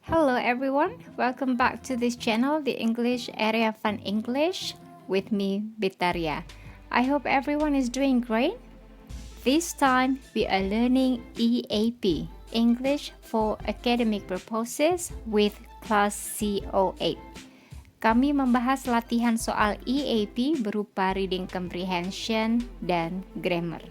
Hello everyone, welcome back to this channel, the English Area Fun English, with me, Bitaria. I hope everyone is doing great. This time we are learning EAP, English for Academic Purposes, with class CO8. Kami membahas latihan soal EAP berupa reading comprehension dan grammar.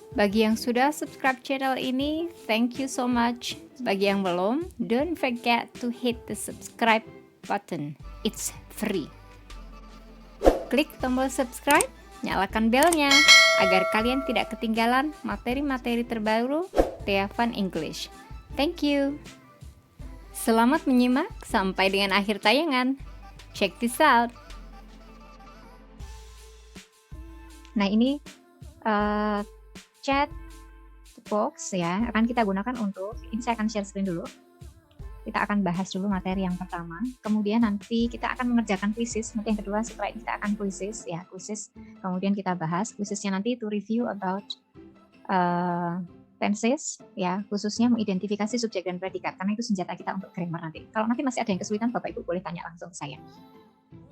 Bagi yang sudah subscribe channel ini, thank you so much. Bagi yang belum, don't forget to hit the subscribe button. It's free. Klik tombol subscribe, nyalakan belnya, agar kalian tidak ketinggalan materi-materi terbaru Area Fun English. Thank you. Selamat menyimak sampai dengan akhir tayangan. Check this out. Nah ini chat box ya akan kita gunakan untuk ini. Saya akan share screen dulu. Kita akan bahas dulu materi yang pertama, kemudian nanti kita akan mengerjakan quizzes. Nanti yang kedua setelah itu kita akan quizzes ya, quizzes kemudian kita bahas quizesnya nanti to review about tenses ya, khususnya mengidentifikasi subjek dan predikat karena itu senjata kita untuk grammar nanti. Kalau nanti masih ada yang kesulitan, Bapak Ibu boleh tanya langsung ke saya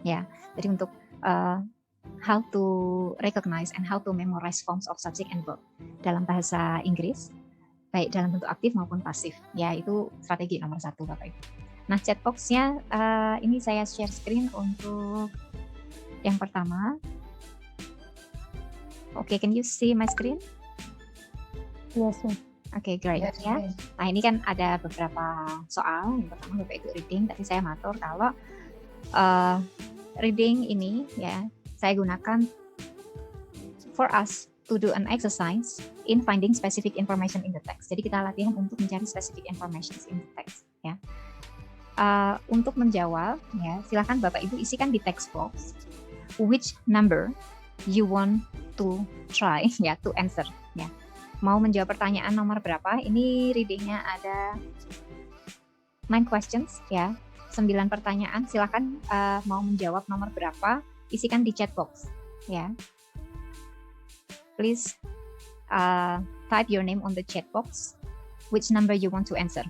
ya. Jadi untuk how to recognize and how to memorize forms of subject and verb dalam bahasa Inggris, baik dalam bentuk aktif maupun pasif. Ya, itu strategi nomor 1, Bapak Ibu. Nah, chatbox-nya ini saya share screen untuk yang pertama. Oke, can you see my screen? Yes, ma'am. Oke, great ya. Nah, ini kan ada beberapa soal. Yang pertama Bapak Ibu reading. Tadi saya matur kalau reading ini ya saya gunakan for us to do an exercise in finding specific information in the text. Jadi kita latihan untuk mencari specific information in the text ya. Untuk menjawab ya, silakan Bapak Ibu isikan di text box which number you want to try ya to answer ya. Mau menjawab pertanyaan nomor berapa? Ini readingnya ada 9 questions ya. 9 pertanyaan. Silakan mau menjawab nomor berapa? Isikan di chat box ya. Please type your name on the chat box which number you want to answer.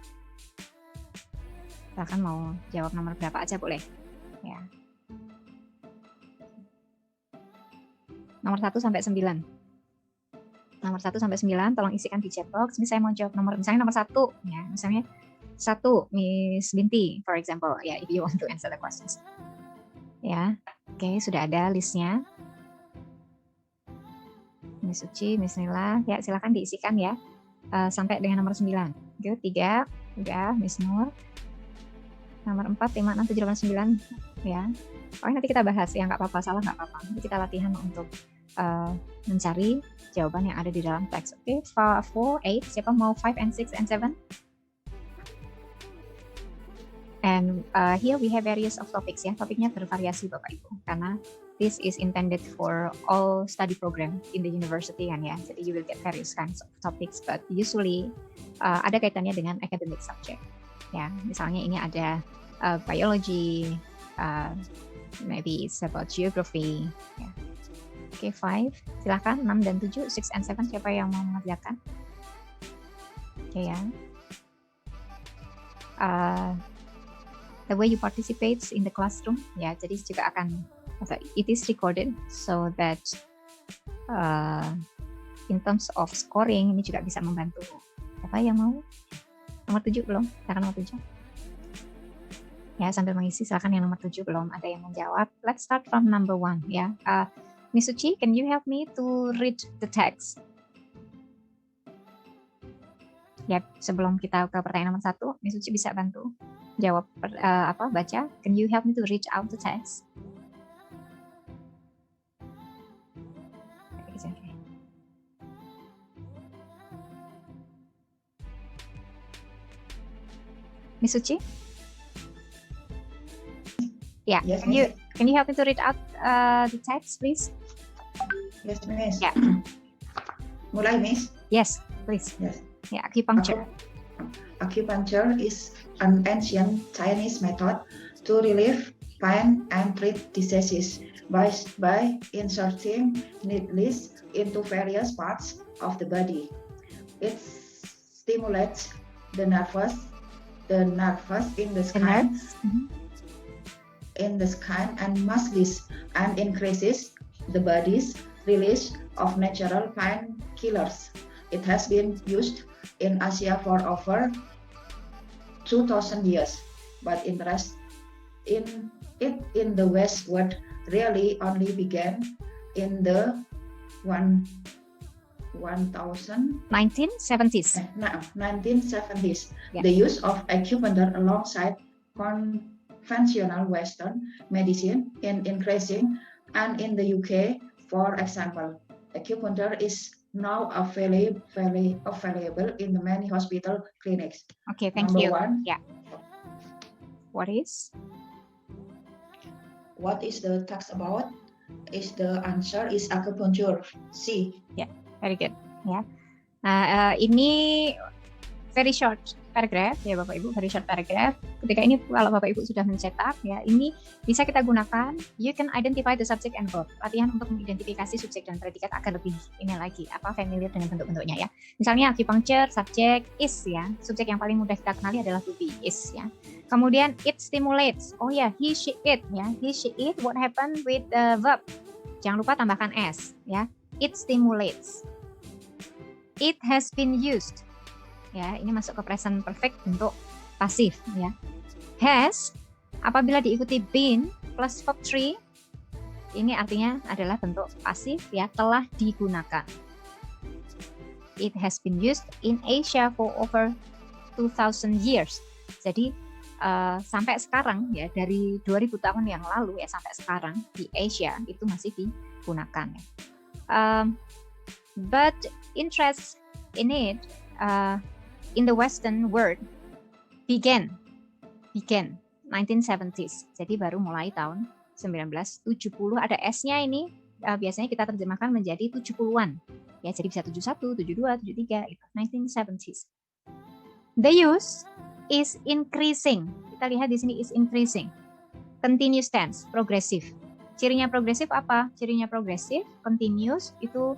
Silahkan mau jawab nomor berapa aja boleh ya. Nomor 1 sampai 9. Nomor 1 sampai 9 tolong isikan di chat box. Ini saya mau jawab misalnya nomor 1 ya. Misalnya 1 Miss Binti for example ya, if you want to answer the questions. Ya. Oke, sudah ada listnya. Miss Suci, Miss Nila, ya silakan diisikan ya sampai dengan nomor 9. Oke, 3, udah, Miss Nur. Nomor 4, 5, 6, 7, 8, 9, ya. Oh, nanti kita bahas ya, nggak apa-apa, salah nggak apa-apa. Nanti kita latihan untuk mencari jawaban yang ada di dalam teks. Oke, 4, 8, siapa mau 5 and 6 and 7? And here we have various of topics ya. Topiknya bervariasi Bapak Ibu karena this is intended for all study program in the university kan ya. Jadi you will get various kinds of topics but usually ada kaitannya dengan academic subject. Ya, misalnya ini ada biology, maybe it's about geography ya. Oke, 5. Silakan 6 dan 7, 6 and 7 siapa yang mau mengerjakan? Oke ya. The way you participate in the classroom ya, jadi juga akan it is recorded so that in terms of scoring ini juga bisa membantu. Siapa yang mau? Nomor 7 belum? Silakan nomor 7. Ya, sambil mengisi silakan yang nomor 7 belum ada yang menjawab. Let's start from number 1 ya. Miss Suci, can you help me to read the text? Ya, sebelum kita ke pertanyaan nomor 1, Miss Suci bisa bantu jawab baca. Can you help me to read out the text? Okay. Miss Suci? Yeah. Yes, can you help me to read out the text, please? Yes, Miss. Yeah. Mulai, Miss. Yes, please. Yes. Yeah, acupuncture. Acupuncture is an ancient Chinese method to relieve pain and treat diseases by inserting needles into various parts of the body. Its stimulates the nerves in the The skin nerves. and muscles and increases the body's release of natural painkillers. It has been used in Asia for over 2,000 years, but interest in it in the West would really only began in the 1970s. 1970s. Yeah. The use of acupuncture alongside conventional Western medicine is increasing, and in the UK, for example, acupuncture is now available in the many hospital clinics. Okay, thank Number you. one, Yeah. What is? what is the text about? The answer is acupuncture. C. Very good. Ya. Ini very short paragraph ya Bapak Ibu, very short paragraph. Ketika ini kalau Bapak Ibu sudah mencetak ya, ini bisa kita gunakan. You can identify the subject and verb. Latihan untuk mengidentifikasi subjek dan predikat agar lebih ini lagi familiar dengan bentuk-bentuknya ya. Misalnya acupuncture, subjek is ya. Subjek yang paling mudah kita kenali adalah to be, is ya. Kemudian it stimulates. Oh ya, he, she, it ya. He, she, it. What happened with the verb? Jangan lupa tambahkan s ya. It stimulates. It has been used. Ya, ini masuk ke present perfect bentuk pasif ya. Has apabila diikuti been plus verb 3 ini artinya adalah bentuk pasif ya, telah digunakan. It has been used in Asia for over 2,000 years. Jadi sampai sekarang ya, dari 2000 tahun yang lalu ya sampai sekarang di Asia itu masih digunakan ya. But interest in it in the Western world began 1970s. Jadi baru mulai tahun 1970. Ada S-nya ini biasanya kita terjemahkan menjadi 70-an. Ya, jadi bisa 71, 72, 73 itu 1970s. The use is increasing. Kita lihat di sini is increasing. Continuous tense, progresif. Cirinya progresif apa? Cirinya progresif, continuous itu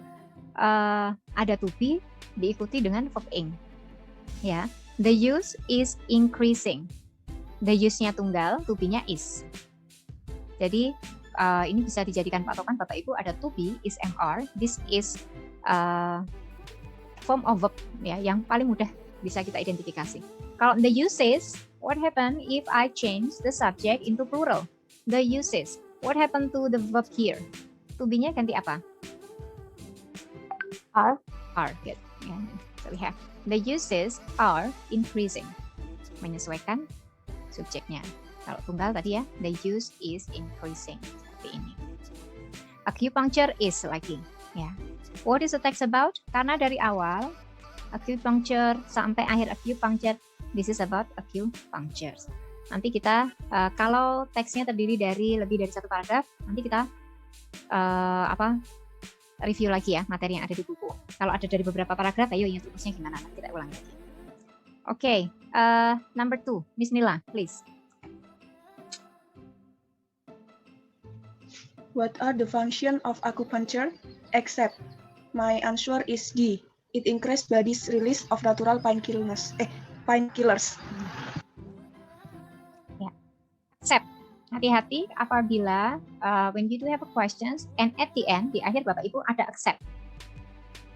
ada to be diikuti dengan verb ing. Ya, the use is increasing. The use-nya tunggal, to be-nya is. Jadi ini bisa dijadikan patokan Bapak Ibu, ada to be is mr. This is form of verb ya, yang paling mudah bisa kita identifikasi. Kalau the uses, what happen if I change the subject into plural? The uses, what happened to the verb here? To be-nya ganti apa? Are. Good. Yeah. So we have the uses are increasing. Menyesuaikan subjeknya. Kalau tunggal tadi ya, the use is increasing. Seperti ini. Acupuncture is lagi. Ya. What is the text about? Karena dari awal acupuncture sampai akhir acupuncture, this is about acupuncture. Nanti kita kalau teksnya terdiri dari lebih dari satu paragraf, nanti kita review lagi ya materi yang ada di buku. Kalau ada dari beberapa paragraf, ayo ingat rumusnya gimana, nanti kita ulang lagi. Okay, number 2, Miss Nila, please. What are the functions of acupuncture? Except, my answer is D. It increases body's release of natural painkillers. Ya. Except, hati-hati apabila when you do have a questions and at the end di akhir Bapak Ibu ada accept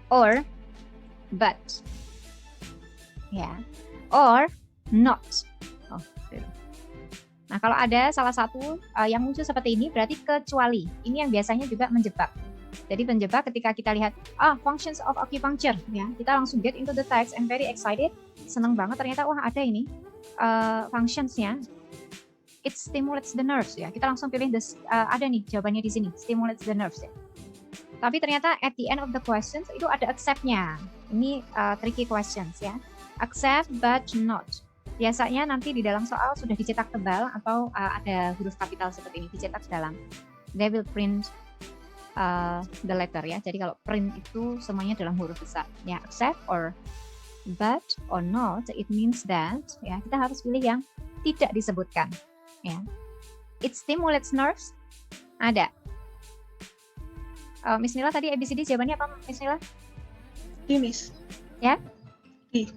or but ya, or not. Nah, kalau ada salah satu yang muncul seperti ini berarti kecuali. Ini yang biasanya juga menjebak. Jadi penjebak ketika kita lihat functions of acupuncture ya, kita langsung get into the text and very excited, senang banget ternyata wah ada ini functions-nya. It stimulates the nerves ya. Kita langsung pilih ada nih jawabannya di sini, stimulates the nerves ya. Tapi ternyata at the end of the questions itu ada accept-nya. Ini tricky questions ya. Accept but not. Biasanya nanti di dalam soal sudah dicetak tebal atau ada huruf kapital seperti ini dicetak dalam. They will print the letter ya. Jadi kalau print itu semuanya dalam huruf besar. Ya, accept or but or not, it means that ya kita harus pilih yang tidak disebutkan. Ya. It stimulates nerves. Ada. Miss Nila tadi ABCD jawabannya apa, Miss Nila? D, Miss. Ya? D.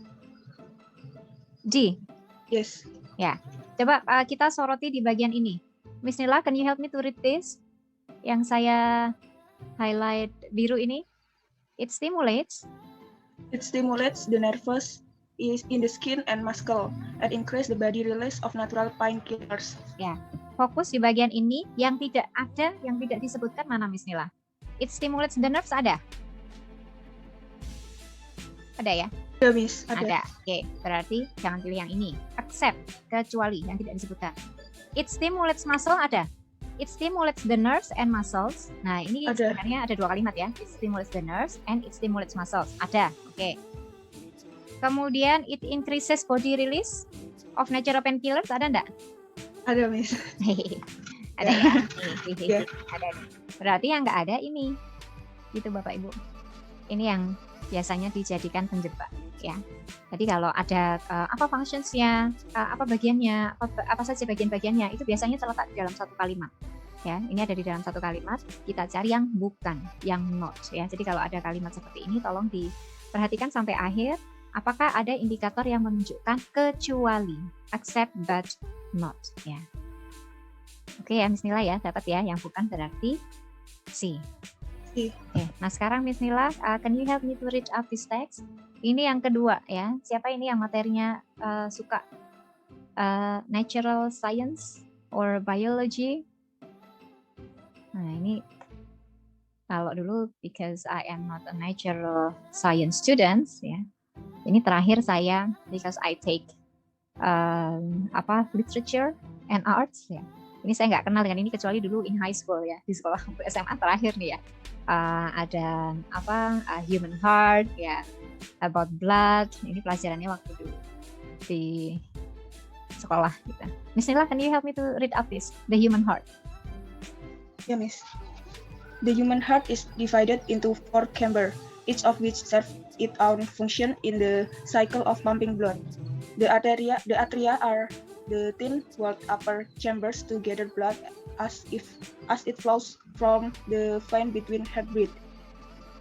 D. Yes. Coba kita soroti di bagian ini. Miss Nila, can you help me to read this? Yang saya highlight biru ini. It stimulates It stimulates the nerves in the skin and muscle and increase the body release of natural painkillers. fokus di bagian ini. Yang tidak ada, yang tidak disebutkan mana Miss Nila? It stimulates the nerves ada? Ada ya? Ada, Miss. Ada. Oke, berarti jangan pilih yang ini. Except, kecuali yang tidak disebutkan. It stimulates muscle ada? It stimulates the nerves and muscles. Nah, ini Ada. sebenarnya ada dua kalimat ya. It stimulates the nerves and it stimulates muscles. Ada. Oke. Kemudian it increases body release of natural painkillers. Ada enggak? Ada, Miss. Ada ya? Ya. Ada. Berarti yang enggak ada ini. Gitu Bapak Ibu. Ini yang biasanya dijadikan penjebak ya. Jadi kalau ada apa functions-nya, apa bagiannya, apa saja bagian-bagiannya, itu biasanya terletak di dalam satu kalimat. Ya, ini ada di dalam satu kalimat. Kita cari yang bukan, yang not. Ya, jadi kalau ada kalimat seperti ini, tolong diperhatikan sampai akhir. Apakah ada indikator yang menunjukkan kecuali, except but not. Ya. Oke ya, Miss Nila ya, dapat ya. Yang bukan berarti C. Oke, nah sekarang Miss Nila, can you help me to read up this text? Ini yang kedua ya. Siapa ini yang materinya suka natural science or biology? Nah ini kalau dulu because I am not a natural science student ya. Ini terakhir saya because I take literature and arts ya. Ini saya nggak kenal dengan ini kecuali dulu in high school ya, di sekolah SMA terakhir nih ya. Ada human heart ya, about blood. Ini pelajarannya waktu dulu di sekolah kita. Miss Nila, can you help me to read up this, the human heart? Yeah, Miss. The human heart is divided into 4 chambers, each of which serves its own function in the cycle of pumping blood. The atria are the thin-walled upper chambers to gather blood as it flows from the vein between heartbeat.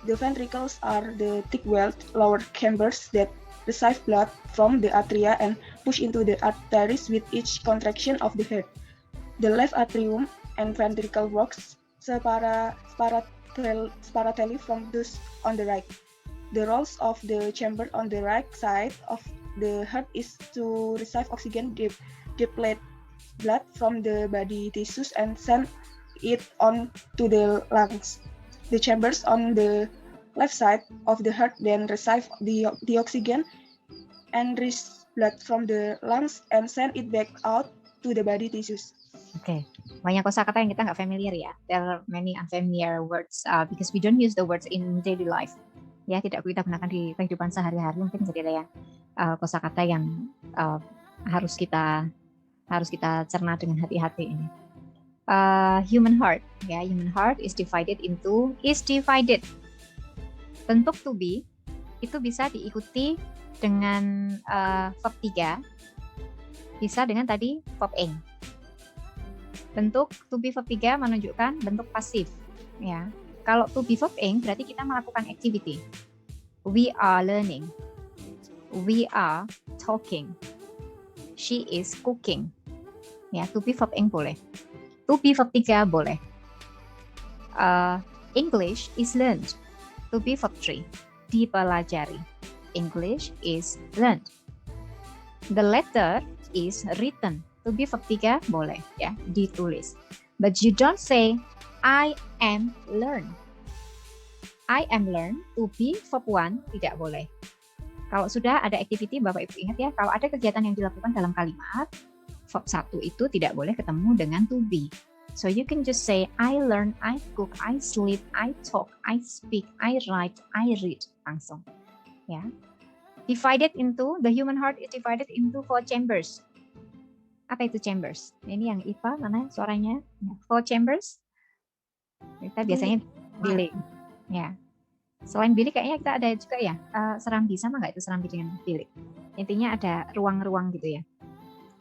The ventricles are the thick-walled lower chambers that receive blood from the atria and push into the arteries with each contraction of the heart. The left atrium and ventricle works separately from those on the right. The roles of the chamber on the right side of the heart is to receive oxygen deplete blood from the body tissues and send it on to the lungs. The chambers on the left side of the heart then receive the oxygen and receive blood from the lungs and send it back out to the body tissues. Oke, banyak kosakata yang kita nggak familiar ya. There are many unfamiliar words because we don't use the words in daily life. Ya, tidak kita gunakan di kehidupan sehari-hari. Mungkin jadi ada yang kosakata yang harus kita cerna dengan hati-hati ini. Human heart, ya, human heart is divided. Bentuk to be itu bisa diikuti dengan verb 3, bisa dengan tadi verb ing. Bentuk to be verb 3 menunjukkan bentuk pasif, ya. Kalau to be verb ing berarti kita melakukan activity. We are learning. We are talking. She is cooking. Ya, to be verb ing boleh. To be verb 3 boleh. English is learned. To be verb 3, dipelajari. English is learned. The letter is written. To be verb 3 boleh ya, ditulis. But you don't say I am learn. I am learn to be verb 1 tidak boleh. Kalau sudah ada activity, Bapak Ibu ingat ya, kalau ada kegiatan yang dilakukan dalam kalimat, verb 1 itu tidak boleh ketemu dengan to be. So you can just say I learn, I cook, I sleep, I talk, I speak, I write, I read. Langsung. Ya. The human heart is divided into 4 chambers. Apa itu chambers? Ini yang IPA mana suaranya? 4 chambers. Kita biasanya bilik. Ya. Selain bilik kayaknya kita ada juga ya, serambi, sama nggak itu serambi dengan bilik? Intinya ada ruang-ruang gitu ya.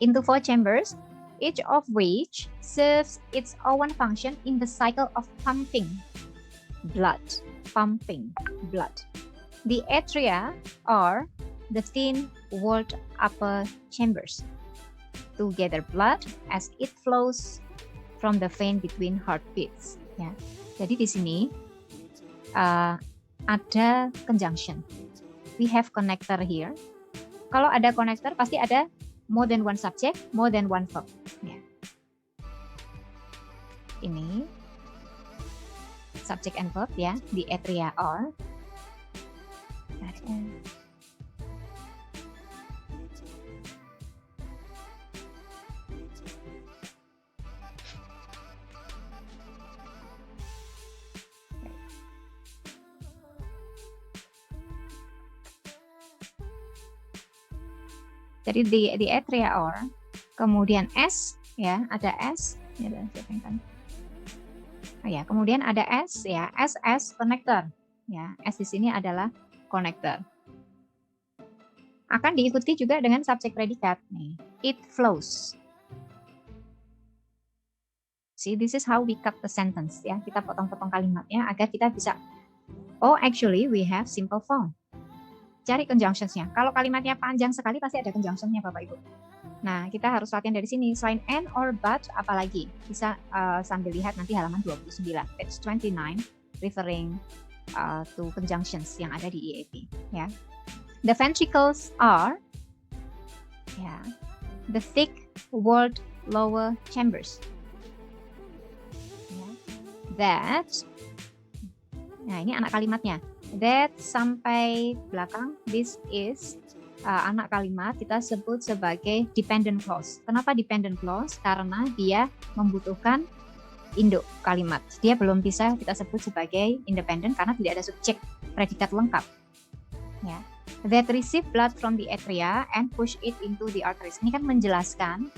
Into 4 chambers, each of which serves its own function in the cycle of pumping blood. The atria are the thin walled upper chambers to gather blood as it flows from the vein between heartbeats. Ya, jadi di sini ada conjunction. We have connector here. Kalau ada connector pasti ada more than one subject, more than one verb. Ya. Ini subject and verb ya, the atria are. Jadi di atria or, kemudian S ya, ada S ya, kan. Oh ya, kemudian ada S ya, S connector ya, S di sini adalah connector. Akan diikuti juga dengan subjek predikat nih, it flows. See, this is how we cut the sentence ya, kita potong-potong kalimatnya agar kita bisa, oh actually we have simple form. Cari conjunctions-nya. Kalau kalimatnya panjang sekali pasti ada conjunction-nya Bapak Ibu. Nah, kita harus latihan dari sini. Selain and or but, apalagi? Bisa sambil lihat nanti halaman 29, page 29, referring to conjunctions yang ada di EAP. Ya. The ventricles are the thick walled lower chambers. Ya. That, nah ini anak kalimatnya. That sampai belakang, this is anak kalimat kita sebut sebagai dependent clause. Kenapa dependent clause? Karena dia membutuhkan induk kalimat. Dia belum bisa kita sebut sebagai independent karena tidak ada subjek predikat lengkap. Ya. That receive blood from the atria and push it into the arteries. Ini kan menjelaskan,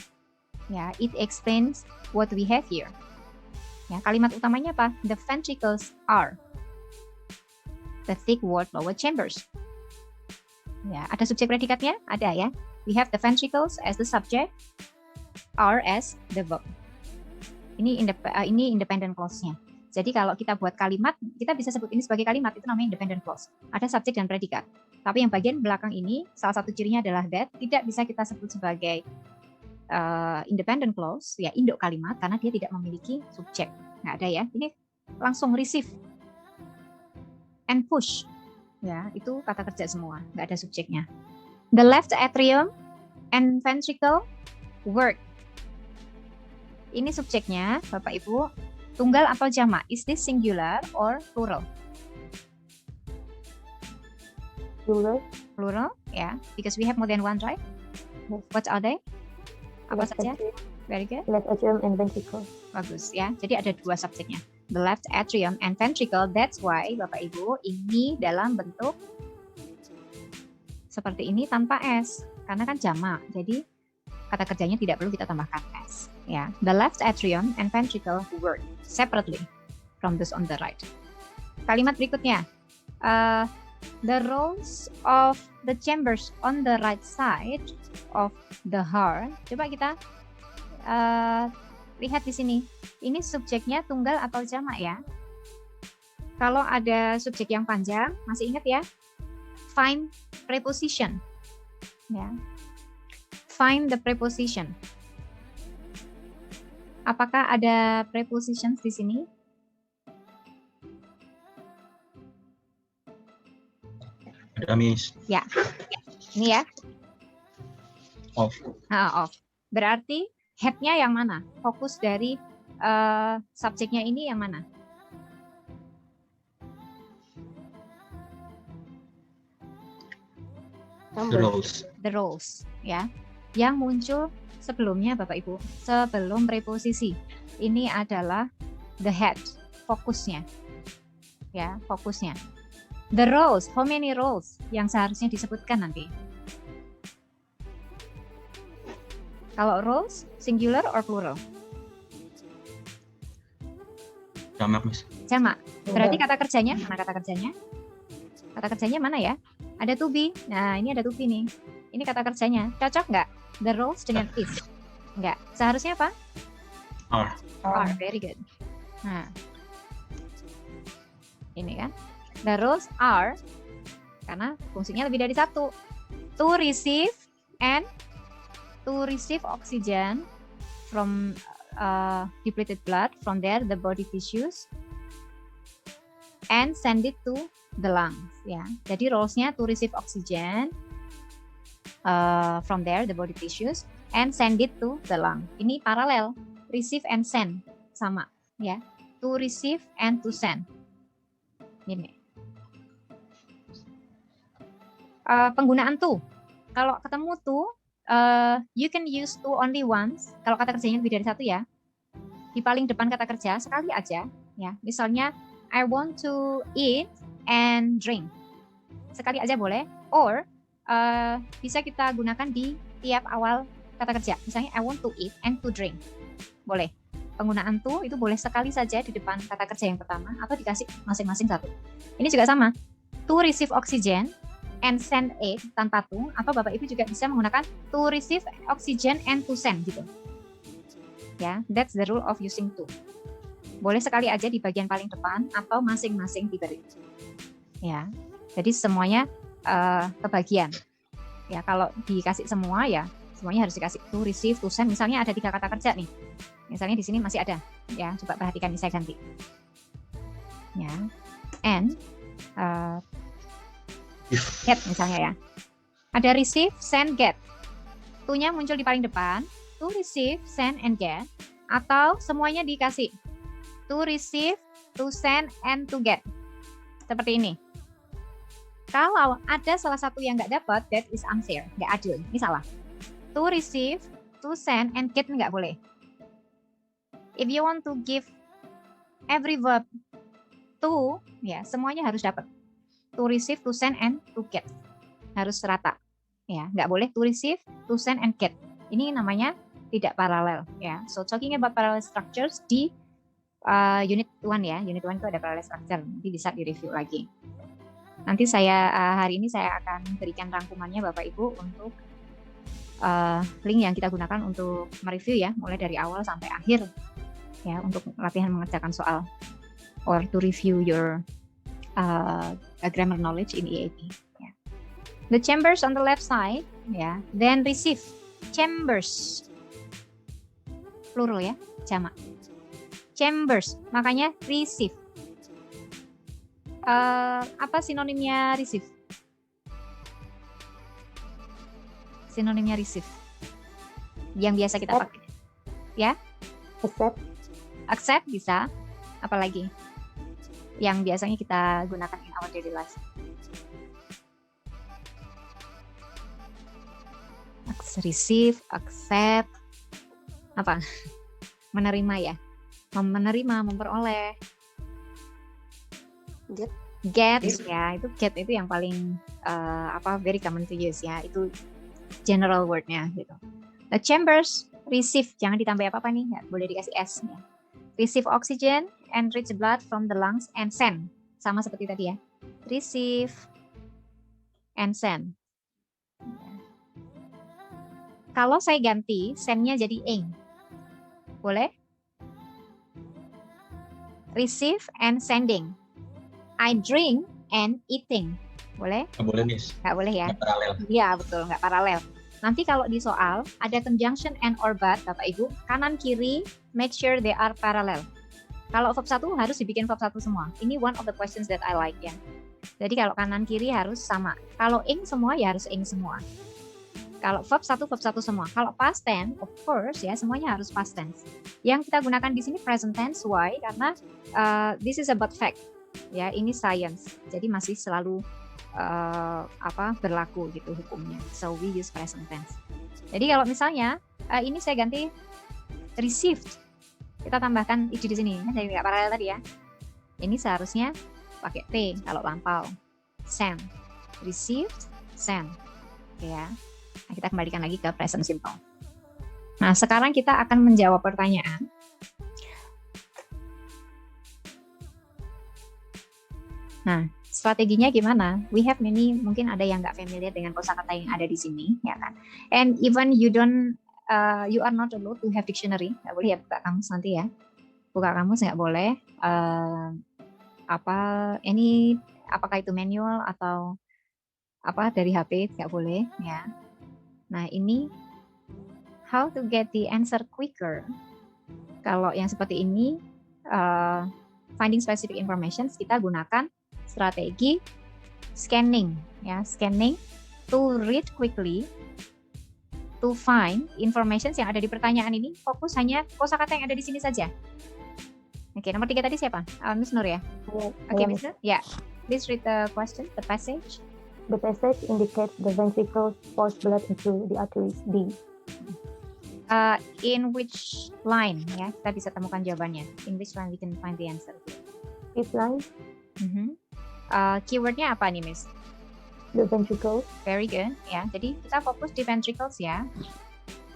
ya, it explains what we have here. Ya, kalimat utamanya apa? The ventricles are the thick walled lower chambers. Ya, ada subjek predikatnya? Ada ya. We have the ventricles as the subject, are as the verb. Ini independent clause-nya. Jadi kalau kita buat kalimat, kita bisa sebut ini sebagai kalimat, itu namanya independent clause. Ada subjek dan predikat. Tapi yang bagian belakang ini, salah satu cirinya adalah that, tidak bisa kita sebut sebagai independent clause, ya induk kalimat, karena dia tidak memiliki subjek. Nggak ada ya. Ini langsung receive and push, ya itu kata kerja semua, nggak ada subjeknya. The left atrium and ventricle work. Ini subjeknya, Bapak Ibu, tunggal atau jamak? Is this singular or plural? Plural. Plural, ya, because we have more than one, right? Yes. What are they? Apa Left saja? atrium, Very good. left atrium and ventricle. Bagus ya. Jadi ada dua subjeknya. The left atrium and ventricle. That's why Bapak Ibu ini dalam bentuk seperti ini tanpa S. Karena kan jamak. Jadi kata kerjanya tidak perlu kita tambahkan S. Ya. The left atrium and ventricle work separately from those on the right. Kalimat berikutnya. The rows of the chambers on the right side of the heart. Coba kita lihat di sini. Ini subjeknya tunggal atau jamak ya. Kalau ada subjek yang panjang, masih ingat ya? Find preposition. Ya. Find the preposition. Apakah ada prepositions di sini? Ada, Miss. Ya. Ini ya. Off. Off. Berarti head-nya yang mana? Fokus dari subjeknya ini yang mana? The roles. The roles, ya. Yang muncul sebelumnya Bapak Ibu, sebelum preposisi. Ini adalah the head, fokusnya. Ya, fokusnya. The roles, how many roles yang seharusnya disebutkan nanti? Kalau roles, singular or plural? Jamak, Miss. Jamak. Berarti kata kerjanya, mana kata kerjanya? Kata kerjanya mana ya? Ada to be. Nah, ini ada to be nih. Ini kata kerjanya. Cocok nggak? The roles dengan is? Nggak. Seharusnya apa? Are. Are. Very good. Nah. Ini kan. The roles are, karena fungsinya lebih dari satu. To receive oxygen from depleted blood from there the body tissues and send it to the lungs. Ya, jadi roles-nya to receive oxygen from there the body tissues and send it to the lung. Ini paralel, receive and send sama, ya. To receive and to send. Ini. Penggunaan to. Kalau ketemu to, you can use to only once. Kalau kata kerjanya lebih dari satu ya. Di paling depan kata kerja sekali aja, ya. Misalnya I want to eat and drink. Sekali aja boleh. Or bisa kita gunakan di tiap awal kata kerja. Misalnya I want to eat and to drink. Boleh. Penggunaan to itu boleh sekali saja di depan kata kerja yang pertama atau dikasih masing-masing satu. Ini juga sama. To receive oxygen and send it tanpa to, atau Bapak Ibu juga bisa menggunakan to receive oxygen and to send gitu. Ya, that's the rule of using to. Boleh sekali aja di bagian paling depan atau masing-masing diberi. Ya. Jadi semuanya kebagian. Ya, kalau dikasih semua ya semuanya harus dikasih to receive, to send. Misalnya ada 3 kata kerja nih. Misalnya di sini masih ada. Ya, coba perhatikan ini saya ganti. Ya. And get misalnya ya. Ada receive, send, get. To-nya muncul di paling depan. To receive, send, and get. Atau semuanya dikasih. To receive, to send, and to get. Seperti ini. Kalau ada salah satu yang nggak dapat, that is unfair, nggak adil. Ini salah. To receive, to send, and get nggak boleh. If you want to give every verb to, ya semuanya harus dapat. To receive, to send, and to get. Harus rata. Ya, nggak boleh to receive, to send, and get. Ini namanya tidak paralel. Ya, so talking about parallel structures di unit 1 ya. Unit 1 itu ada parallel structure. Nanti bisa di-review lagi. Nanti saya hari ini saya akan berikan rangkumannya Bapak Ibu untuk link yang kita gunakan untuk mereview ya, mulai dari awal sampai akhir ya, untuk latihan mengerjakan soal or to review your grammar knowledge in EAP. Ya. The chambers on the left side, ya, then receive chambers, plural ya, jamak. Chambers, makanya receive. Apa sinonimnya receive? Sinonimnya receive yang biasa kita pakai, ya? Accept bisa. Apalagi yang biasanya kita gunakan in our daily life. Receive, accept, apa? Menerima ya, menerima, memperoleh. Get ya, itu get itu yang paling very common to use ya, itu general wordnya gitu. The chambers receive, jangan ditambah apa nih, ya, boleh dikasih s ya. Receive oxygen, enrich blood from the lungs and send, sama seperti tadi ya. Receive and send. Kalau saya ganti send-nya jadi ing, boleh? Receive and sending. I drink and eating. Boleh? Nggak boleh, Miss. Nggak boleh ya? Nggak paralel. Iya, betul. Nggak paralel. Nanti kalau di soal, ada conjunction and or but, Bapak Ibu, kanan kiri, make sure they are parallel. Kalau verb 1 harus dibikin verb 1 semua. Ini one of the questions that I like ya. Jadi kalau kanan kiri harus sama. Kalau ing semua, ya harus ing semua. Kalau verb 1 semua. Kalau past tense, of course ya, semuanya harus past tense. Yang kita gunakan di sini present tense, why? Karena this is about fact. Ya, ini science. Jadi masih selalu berlaku gitu hukumnya. So we use present tense. Jadi kalau misalnya ini saya ganti received, kita tambahkan id di sini. Jadi nggak paralel tadi ya. Ini seharusnya pakai t kalau lampau. Send, received, send. Oke ya. Nah, kita kembalikan lagi ke present simple. Nah, sekarang kita akan menjawab pertanyaan. Nah, strateginya gimana? We have many, mungkin ada yang nggak familiar dengan kosakata yang ada di sini, ya kan? And even you are not allowed to have dictionary. Nggak boleh ya buka kamus nanti ya. Buka kamus nggak boleh. Apakah itu manual atau apa dari HP nggak boleh ya. Nah ini how to get the answer quicker. Kalau yang seperti ini finding specific information kita gunakan strategi scanning ya, scanning to read quickly, to find information yang ada di pertanyaan ini. Fokus hanya kosakata yang ada di sini saja. Oke, nomor 3 tadi siapa? Miss Nur ya? Oke, Miss Nur. Ya. Please read the question, the passage. The passage indicates the ventricles force blood into the arteries. D. In which line ya kita bisa temukan jawabannya? In which line we can find the answer? Fifth line, Keywordnya apa nih, Miss? the ventricles. Very good ya. Jadi kita fokus di ventricles ya.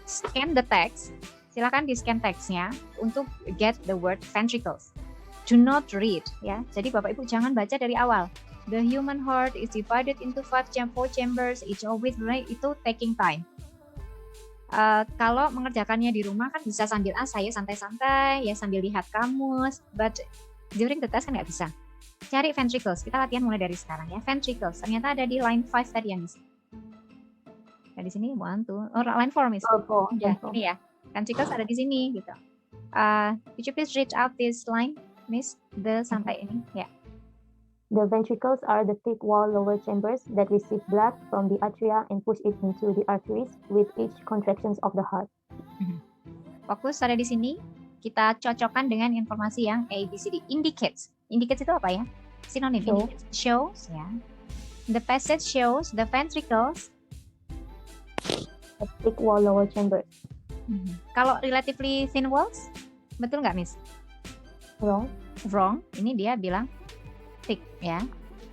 Scan the text. Silakan di scan teksnya untuk get the word ventricles. Do not read ya. Jadi Bapak Ibu jangan baca dari awal. The human heart is divided into 4 chambers, each of which itu taking time. Kalau mengerjakannya di rumah kan bisa sambil saya santai-santai ya, sambil lihat kamus, but during the test kan nggak bisa. Cari ventricles, kita latihan mulai dari sekarang ya. Ventricles, ternyata ada di line 5 tadi yang di sini. Nah, di sini 1, 2, line 4 Miss. Ya, ini ya. Ventricles ada di sini gitu. Could you please read out this line, Miss? The sampai ini ya. The ventricles are the thick wall lower chambers that receive blood from the atria and push it into the arteries with each contractions of the heart. Fokus ada di sini. Kita cocokkan dengan informasi yang A, B, C, D. Indicates. Indicates itu apa ya? Sinonim. Show. Indicates. Shows ya. The passage shows the ventricles. A thick wall lower chambers. Kalau relatively thin walls, betul nggak, Miss? Wrong. Wrong. Ini dia bilang thick ya.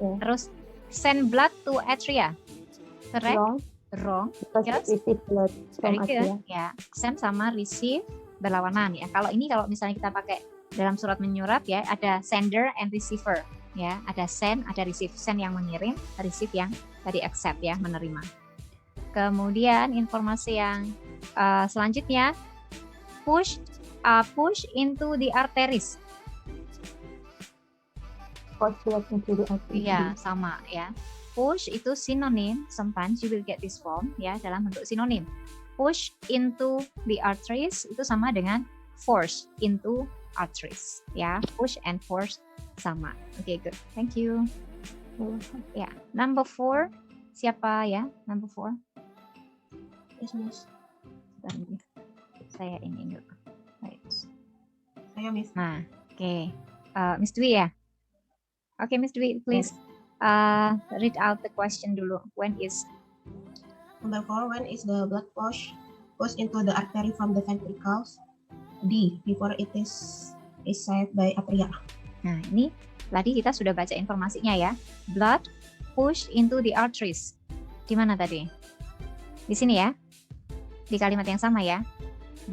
Yeah. Terus send blood to atria. Correct? Wrong. Wrong. Because Yes. it receives blood Very from good. atria. Ya, send sama receive berlawanan ya. Kalau misalnya kita pakai dalam surat menyurat ya, ada sender and receiver ya. Ada send, ada receive. Send yang mengirim, receive yang tadi accept ya, menerima. Kemudian informasi yang selanjutnya push into the arteries. Force blood into the arteries. Iya, sama ya. Push itu sinonim, sometimes you will get this form ya dalam bentuk sinonim. Push into the arteries itu sama dengan force into arteries ya. Push and force sama. Oke, good. Thank you. Ya, number 4 siapa ya? Number 4. Yes, Miss. Bentar dulu. Saya ini dulu. Right. Saya, Miss. Nah, oke. Miss Dwi ya? Oke, Miss Dwi, please read out the question dulu. When is Number 4, when is the blood pushed into the artery from the ventricles? D, before it is received by atria. Nah, ini tadi kita sudah baca informasinya ya. Blood pushed into the arteries. Di mana tadi? Di sini ya. Di kalimat yang sama ya.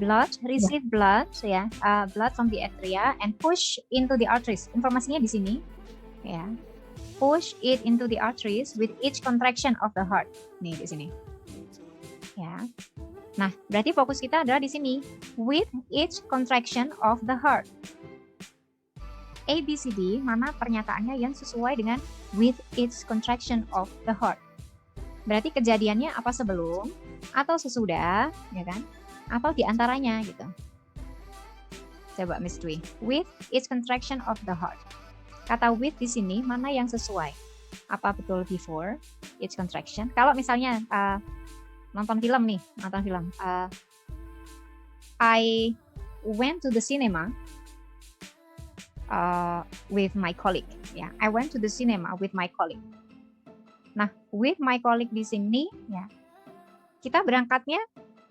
Blood, receive blood ya. Blood from the atria and push into the arteries. Informasinya di sini ya. Push it into the arteries with each contraction of the heart. Nih di sini. Ya. Nah, berarti fokus kita adalah di sini. With each contraction of the heart. A, B, C, D, mana pernyataannya yang sesuai dengan with each contraction of the heart. Berarti kejadiannya apa sebelum atau sesudah, ya kan? Atau di antaranya gitu. Coba Miss Dwi. With each contraction of the heart. Kata with di sini mana yang sesuai? Apa betul before each contraction? Kalau misalnya nonton film. I went to the cinema with my colleague. Ya, I went to the cinema with my colleague. Nah, with my colleague di sini, ya, kita berangkatnya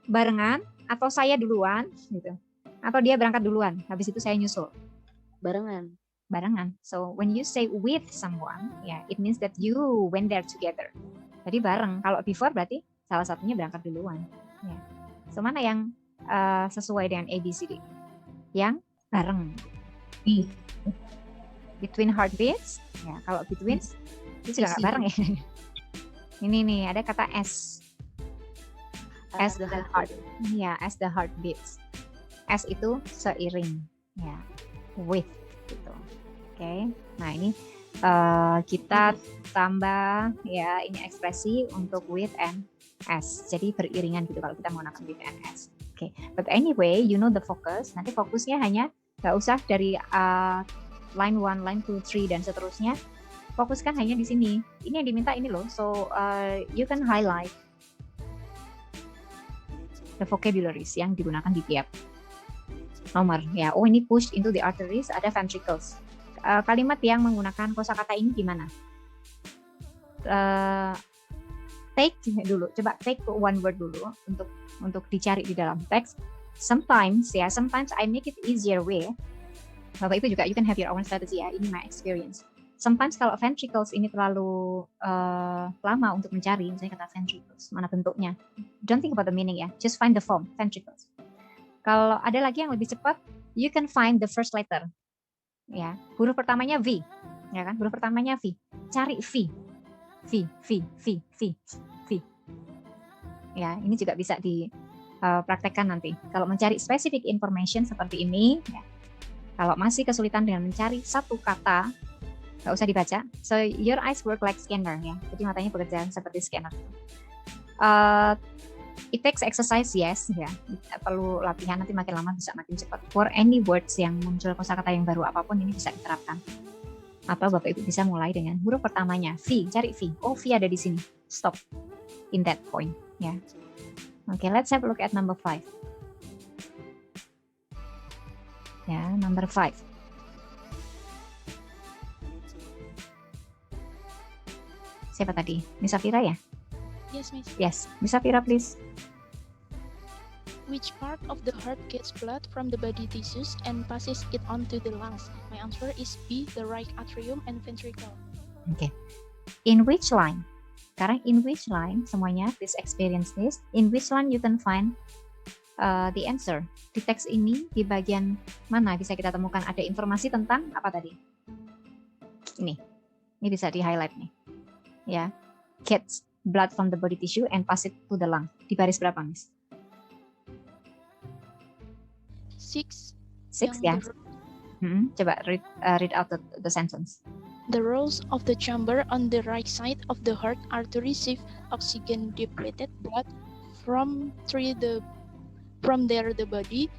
barengan atau saya duluan, gitu, atau dia berangkat duluan, habis itu saya nyusul. Barengan. So when you say with someone, ya, it means that you went there together. Jadi bareng. Kalau before berarti salah satunya berangkat duluan. Ya. So mana yang sesuai dengan ABCD? Yang bareng. B, Between heartbeats. Ya, kalau between itu juga nggak bareng ya. Ini nih ada kata S. As the heart. Ya, as the heart beats. As itu seiring. Ya, with gitu. Oke. Nah, ini kita tambah ya ini ekspresi untuk with and as. Jadi beriringan gitu kalau kita menggunakan with and as. Oke, but anyway, you know the focus. Nanti fokusnya hanya nggak usah dari line 1, line 2, 3 dan seterusnya. Fokuskan hanya di sini. Ini yang diminta ini loh. So you can highlight the vocabularies yang digunakan di tiap nomor ya. Oh, ini pushed into the arteries, ada ventricles. Kalimat yang menggunakan kosakata ini gimana? Take dulu, coba take one word dulu untuk dicari di dalam teks. Sometimes I make it easier way. Bapak Ibu juga you can have your own strategy ya. Ini my experience. Sometimes kalau ventricles ini terlalu lama untuk mencari, misalnya kata ventricles, mana bentuknya? Don't think about the meaning ya. Just find the form, ventricles. Kalau ada lagi yang lebih cepat, you can find the first letter. Ya, huruf pertamanya V, ya kan? Huruf pertamanya V. Cari V. Ya, ini juga bisa dipraktekkan nanti. Kalau mencari specific information seperti ini, ya, kalau masih kesulitan dengan mencari satu kata, nggak usah dibaca. So your eyes work like scanner ya. Jadi matanya bekerja seperti scanner. It takes exercise, yes, ya. Perlu latihan, nanti makin lama bisa makin cepat. For any words yang muncul kosakata yang baru apapun ini bisa diterapkan. Atau Bapak Ibu bisa mulai dengan huruf pertamanya V, cari V. Oh, V ada di sini. Stop in that point, ya. Okay, let's have a look at number 5. Ya, number 5. Siapa tadi? Miss Safira ya? Yes, Miss. Yes, Miss Safira please. Which part of the heart gets blood from the body tissues and passes it on to the lungs? My answer is B, the right atrium and ventricle. Okay. In which line? Sekarang in which line semuanya please experience this. In which line you can find the answer. Di teks ini di bagian mana bisa kita temukan ada informasi tentang apa tadi? Ini bisa di highlight nih. Ya, gets blood from the body tissue and pass it to the lung. Di baris berapa, Miss? 6. 6 ya. Coba read out the sentence. The walls of the chamber on the right side of the heart are to receive oxygen depleted blood from there the body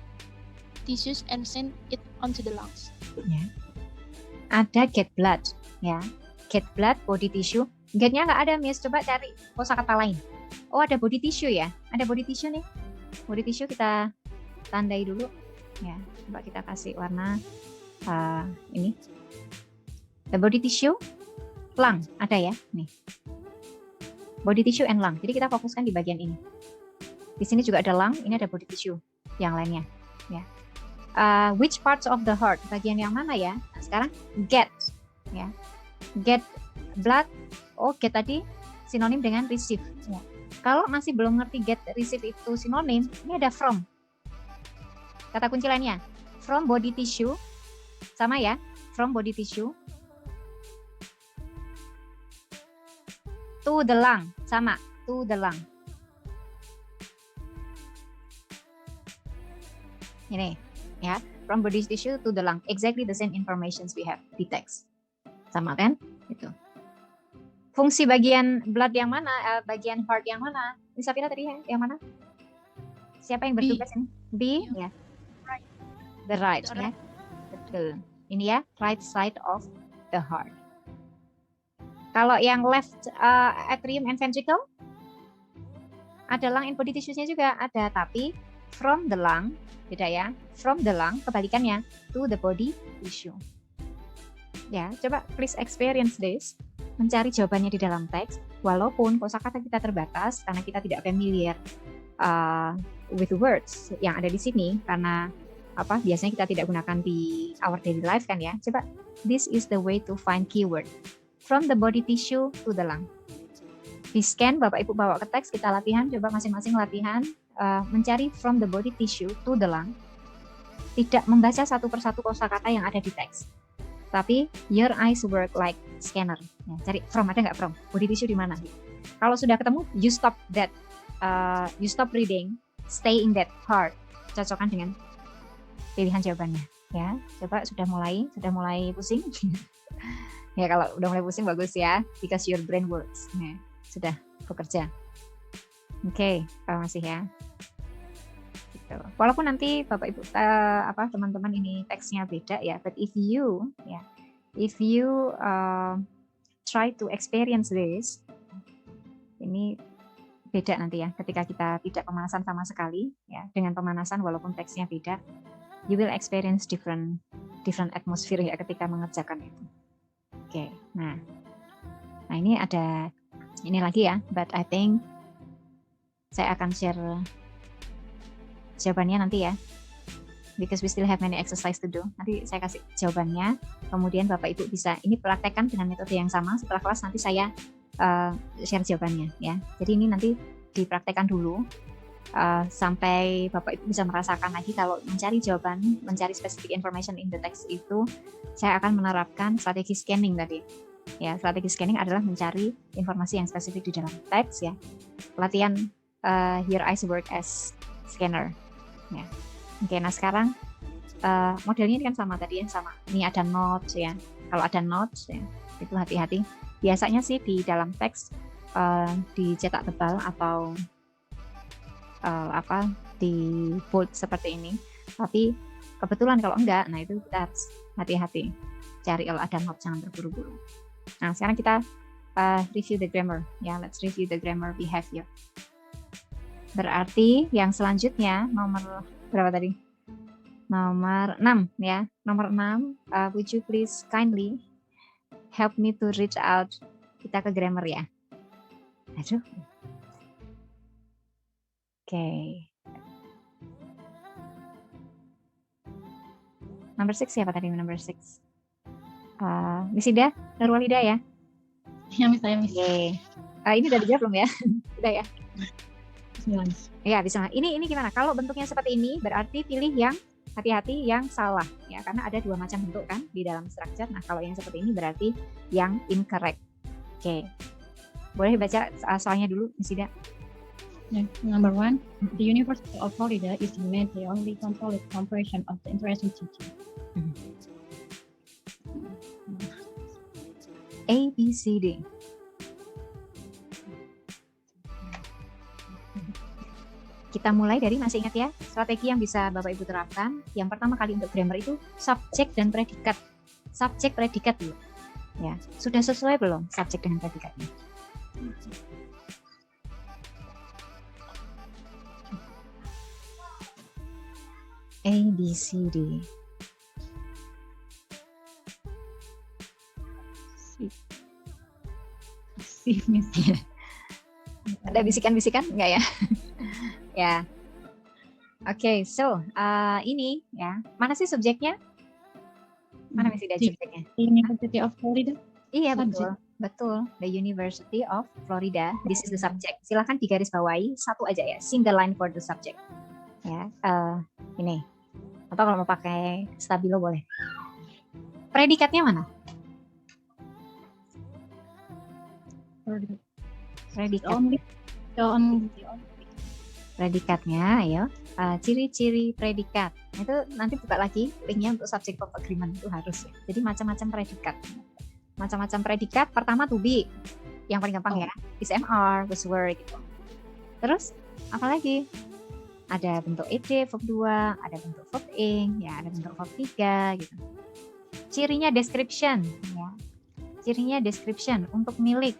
tissues and send it onto the lungs. Ya. Ada get blood, ya. Get blood, body tissue. Get-nya nggak ada, Miss. Coba cari kosakata lain. Oh, ada body tissue ya. Ada body tissue nih. Body tissue kita tandai dulu. Ya, coba kita kasih warna ini. The body tissue, lung ada ya, nih. Body tissue and lung. Jadi kita fokuskan di bagian ini. Di sini juga ada lung, ini ada body tissue yang lainnya. Ya. Which parts of the heart? Bagian yang mana ya? Nah, sekarang get, ya. Get blood. Oh, get tadi sinonim dengan receive. Ya. Kalau masih belum ngerti get, receive itu sinonim, ini ada from. Kata kunci lainnya, from body tissue, sama ya, from body tissue to the lung, sama, to the lung. Ini, ya, from body tissue to the lung, exactly the same informations we have di text. Sama kan? Itu. Fungsi bagian blood yang mana, bagian heart yang mana? Miss Safira tadi yang mana? Siapa yang bertugas ini? B, ya. The right, ya. Betul. Ini ya, right side of the heart. Kalau yang left atrium and ventricle, ada lung and body tissues-nya juga ada, tapi from the lung, beda ya. From the lung, kebalikannya, to the body tissue. Ya, coba please experience this. Mencari jawabannya di dalam teks, walaupun kosakata kita terbatas karena kita tidak familiar with words yang ada di sini, karena biasanya kita tidak gunakan di our daily life kan ya. Coba, this is the way to find keyword from the body tissue to the lung. Di scan, Bapak Ibu bawa ke teks, kita latihan, coba masing-masing latihan mencari from the body tissue to the lung. Tidak membaca satu persatu kosakata yang ada di teks, tapi your eyes work like scanner. Ya, cari from, ada nggak from? Body tissue di mana? Kalau sudah ketemu, you stop that, you stop reading, stay in that part. Cocokkan dengan pilihan jawabannya. Ya, coba sudah mulai pusing. Ya kalau udah mulai pusing bagus ya, because your brain works. Nah, sudah bekerja. Oke, masih ya. Gitu. Walaupun nanti Bapak Ibu teman-teman ini teksnya beda ya, but if you try to experience this, ini beda nanti ya ketika kita tidak pemanasan sama sekali ya, dengan pemanasan walaupun teksnya beda, you will experience different atmosphere ya ketika mengerjakan itu. Oke, nah ini ada ini lagi ya, but I think saya akan share jawabannya nanti ya, because we still have many exercise to do. Nanti saya kasih jawabannya, kemudian Bapak Ibu bisa ini praktekkan dengan metode yang sama. Setelah kelas nanti saya share jawabannya ya. Jadi ini nanti dipraktekkan dulu sampai Bapak Ibu bisa merasakan lagi kalau mencari jawaban, mencari specific information in the text itu, saya akan menerapkan strategi scanning tadi. Ya, strategi scanning adalah mencari informasi yang spesifik di dalam teks ya. Latihan Your Eyes Work as Scanner. Ya. Oke, nah sekarang modelnya ini kan sama tadi ya, sama. Ini ada notes ya. Kalau ada notes ya, itu hati-hati. Biasanya sih di dalam teks dicetak tebal atau di bold seperti ini. Tapi kebetulan kalau enggak, nah itu kita harus hati-hati. Cari kalau ada notes, jangan terburu-buru. Nah, sekarang kita review the grammar. Ya, let's review the grammar behavior. Berarti yang selanjutnya nomor berapa tadi? Nomor 6 ya. Nomor 6, would you please kindly help me to reach out. Kita ke grammar ya. Aduh. Oke. Number 6 siapa tadi? Number 6. Miss Ida, Nurwalida ya? Ya, Miss, saya Miss. Oke. Ini udah dijawab belum ya? Udah ya? Bismillah, Miss. Ya, bisa. Ini gimana? Kalau bentuknya seperti ini, berarti pilih yang hati-hati yang salah ya, karena ada dua macam bentuk kan di dalam structure. Nah, kalau yang seperti ini berarti yang incorrect. Oke. Boleh baca soalnya dulu, Miss Ida? Yeah. Number 1, the University of Florida is made the only controlled compression of the interesting teaching. A, B, C, D. Kita mulai dari, masih ingat ya, strategi yang bisa Bapak Ibu terapkan. Yang pertama kali untuk grammar itu subjek dan predikat. Subjek predikat dulu. Ya, sudah sesuai belum subjek dengan predikatnya? A, B, C, D. Si, Miss. Ada bisikan-bisikan enggak ya? Ya. Oke, so ini ya. Mana sih subjeknya? Mana Miss Ida subjeknya? University of Florida. Iya, Subjek. betul. The University of Florida. This is the subject. Silakan digaris bawahi satu aja ya. Single line for the subject. Ya, ini. Atau kalau mau pakai stabilo boleh. Predikatnya mana? Predikat. Only. Predikatnya, ayo. Ciri-ciri predikat. Itu nanti buka lagi linknya untuk subject verb agreement, itu harus ya. Jadi macam-macam predikat. Macam-macam predikat. Pertama to be, yang paling gampang ya. Is, am, are, was, were gitu. Terus apa lagi? Ada bentuk ed, verb 2, ada bentuk verb ing, ya, ada bentuk verb 3 gitu. Cirinya description ya. Cirinya description untuk milik.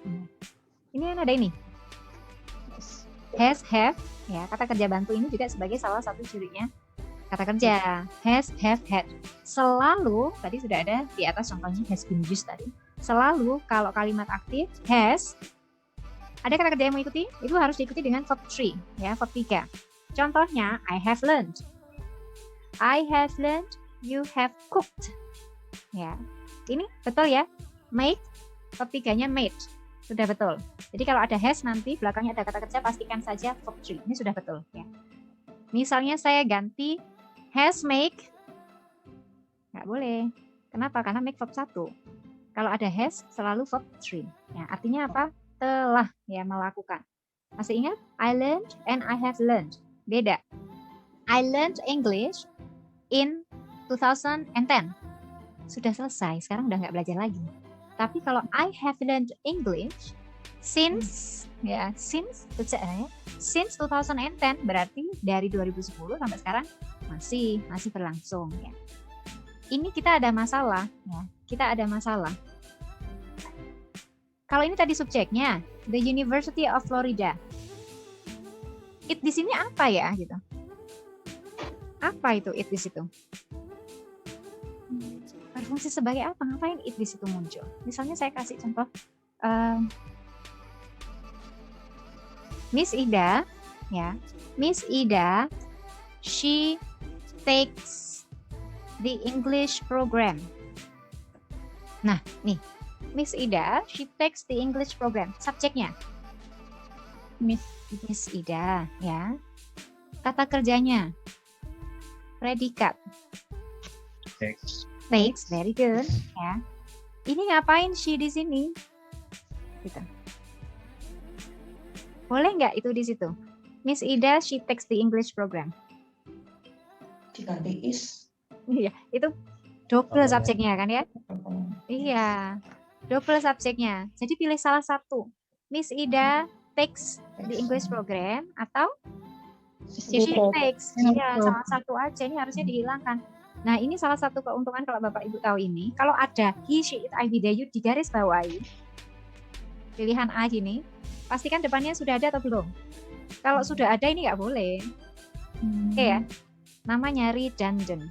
Ini kan ada ini. Has, have, ya, kata kerja bantu ini juga sebagai salah satu cirinya kata kerja. Has, have, had. Selalu, tadi sudah ada di atas contohnya has been used tadi. Selalu kalau kalimat aktif has, ada kata kerja yang mengikuti, itu harus diikuti dengan verb 3, ya, verb 3. Contohnya, I have learned. I have learned, you have cooked. Ya, ini betul ya. Made, verb 3-nya made. Sudah betul. Jadi kalau ada has nanti belakangnya ada kata kerja, pastikan saja verb 3. Ini sudah betul ya. Misalnya saya ganti has make, nggak boleh. Kenapa? Karena make verb 1. Kalau ada has selalu verb 3. Ya, artinya apa? Telah ya, melakukan. Masih ingat? I learned and I have learned. Beda. I learned English in 2010. Sudah selesai. Sekarang udah nggak belajar lagi. Tapi kalau I have learned English since 2010, berarti dari 2010 sampai sekarang masih berlangsung ya. Ini kita ada masalah ya. Kita ada masalah. Kalau ini tadi subjeknya, the University of Florida. It di sini apa ya gitu? Apa itu it di situ? Berfungsi sebagai apa? Ngapain it di situ muncul? Misalnya saya kasih contoh, Miss Ida, ya, Miss Ida, she takes the English program. Nah, nih, Miss Ida, she takes the English program. Subjeknya, Miss Ida, ya. Kata kerjanya, predikat. Takes, very good, ya. Ini ngapain she di sini? Gitu. Boleh nggak itu di situ? Miss Ida, she takes the English program. Diganti is. Iya, itu double subjeknya kan ya? Iya, double subjeknya. Jadi pilih salah satu. Miss Ida takes the English program atau she takes. Iya, salah satu aja. Ini harusnya dihilangkan. Nah, ini salah satu keuntungan kalau Bapak Ibu tahu ini. Kalau ada he, she, it, I, we, they, you di garis bawahi, pilihan A gini, pastikan depannya sudah ada atau belum. Kalau sudah ada ini nggak boleh. Oke ya. Namanya redundant.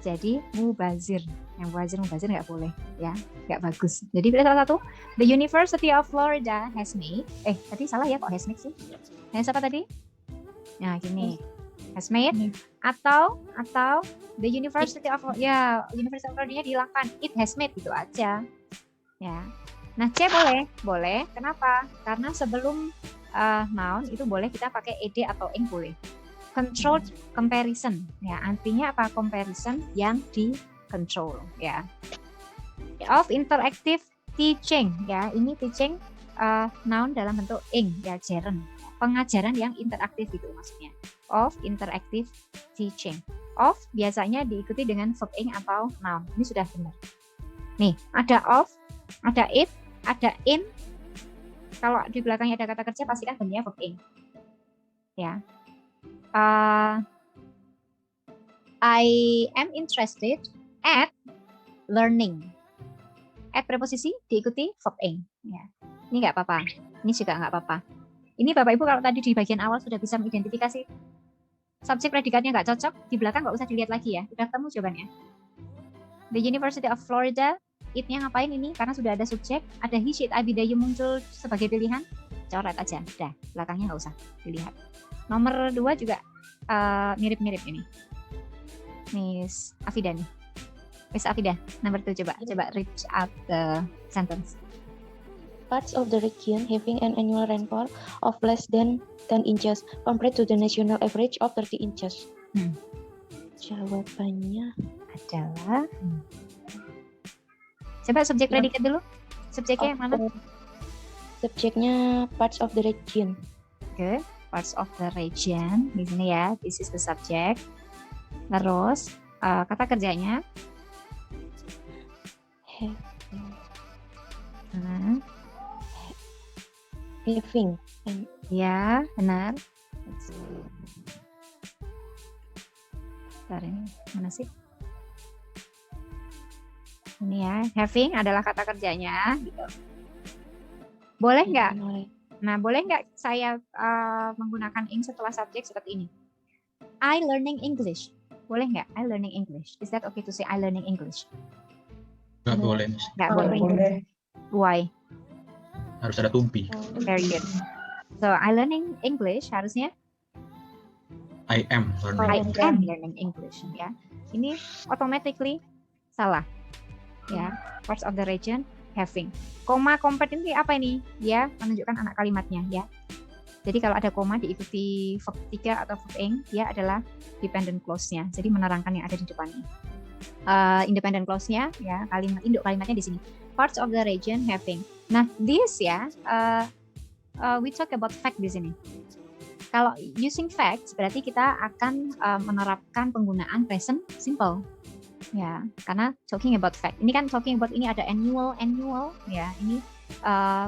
Jadi mubazir. Yang mubazir nggak boleh ya, nggak bagus. Jadi pilih salah satu. The University of Florida has made. Tadi salah ya, kok has made sih? Has apa tadi? Nah gini, has made atau the University of University of Florida dihilangkan. It has made gitu aja. Ya. Nah C boleh. Kenapa? Karena sebelum noun itu boleh kita pakai ed atau ing boleh. Controlled comparison, ya artinya apa? Comparison yang di control, ya. Of interactive teaching, ya ini teaching noun dalam bentuk ing, ya gerund, pengajaran yang interaktif itu maksudnya. Of interactive teaching. Of biasanya diikuti dengan verb ing atau noun. Ini sudah benar. Nih ada of, ada it, ada in. Kalau di belakangnya ada kata kerja pastikan bentuknya verb ing, ya. I am interested at learning. At preposisi diikuti verb ing. Ya. Ini nggak apa-apa. Ini juga nggak apa-apa. Ini Bapak Ibu kalau tadi di bagian awal sudah bisa mengidentifikasi subjek predikatnya nggak cocok, di belakang nggak usah dilihat lagi ya. Udah ketemu jawabannya. The University of Florida, it-nya ngapain ini? Karena sudah ada subjek, ada he, she, it, I, we, they, you muncul sebagai pilihan, coret aja. Udah, belakangnya nggak usah dilihat. Nomor 2 juga mirip-mirip ini. Miss Afida nih. Miss Afida, nomor 2 coba read out the sentence. Parts of the region having an annual rainfall of less than 10 inches compared to the national average of 30 inches. Jawabannya adalah coba subjek predikat dulu. Subjeknya yang mana? Subjeknya parts of the region. Oke, parts of the region di sini ya. This is the subject. Terus kata kerjanya having. Ya, benar. Bentar, ini mana sih? Ini ya, having adalah kata kerjanya gitu. Boleh nggak? Nah, boleh nggak saya menggunakan ing setelah subjek seperti ini? I learning English. Boleh nggak? I learning English. Is that okay to say I learning English? Nggak boleh, Miss. Nggak boleh. Why? Harus ada tumpi. Very good. So, I learning English harusnya I am learning. I am learning English. Ya, ini automatically salah. Ya, parts of the region having. Koma compared ini apa ini? Ya, menunjukkan anak kalimatnya ya. Jadi kalau ada koma diikuti verb 3 atau verb ing, dia adalah dependent clause-nya. Jadi menerangkan yang ada di depannya. Independent clause-nya ya, kalimat induk kalimatnya di sini. Parts of the region having. Nah, this ya, we talk about fact di sini. Kalau using facts berarti kita akan menerapkan penggunaan present simple. Ya, karena talking about fact. Ini kan talking about ini ada annual ya. Ini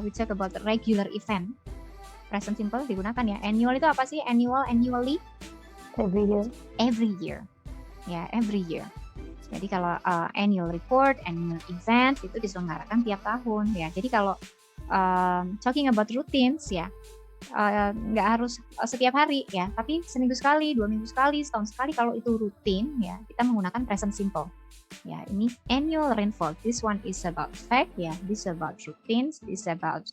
we talk about regular event. Present simple digunakan ya. Annual itu apa sih? Annually Every year. every year. Ya, every year. Jadi kalau annual report, annual events itu diselenggarakan tiap tahun ya. Jadi kalau talking about routines ya, nggak harus setiap hari ya, tapi seminggu sekali, 2 minggu sekali, setahun sekali. Kalau itu rutin ya, kita menggunakan present simple. Ya, ini annual rainfall. This one is about fact ya, this about routines, this about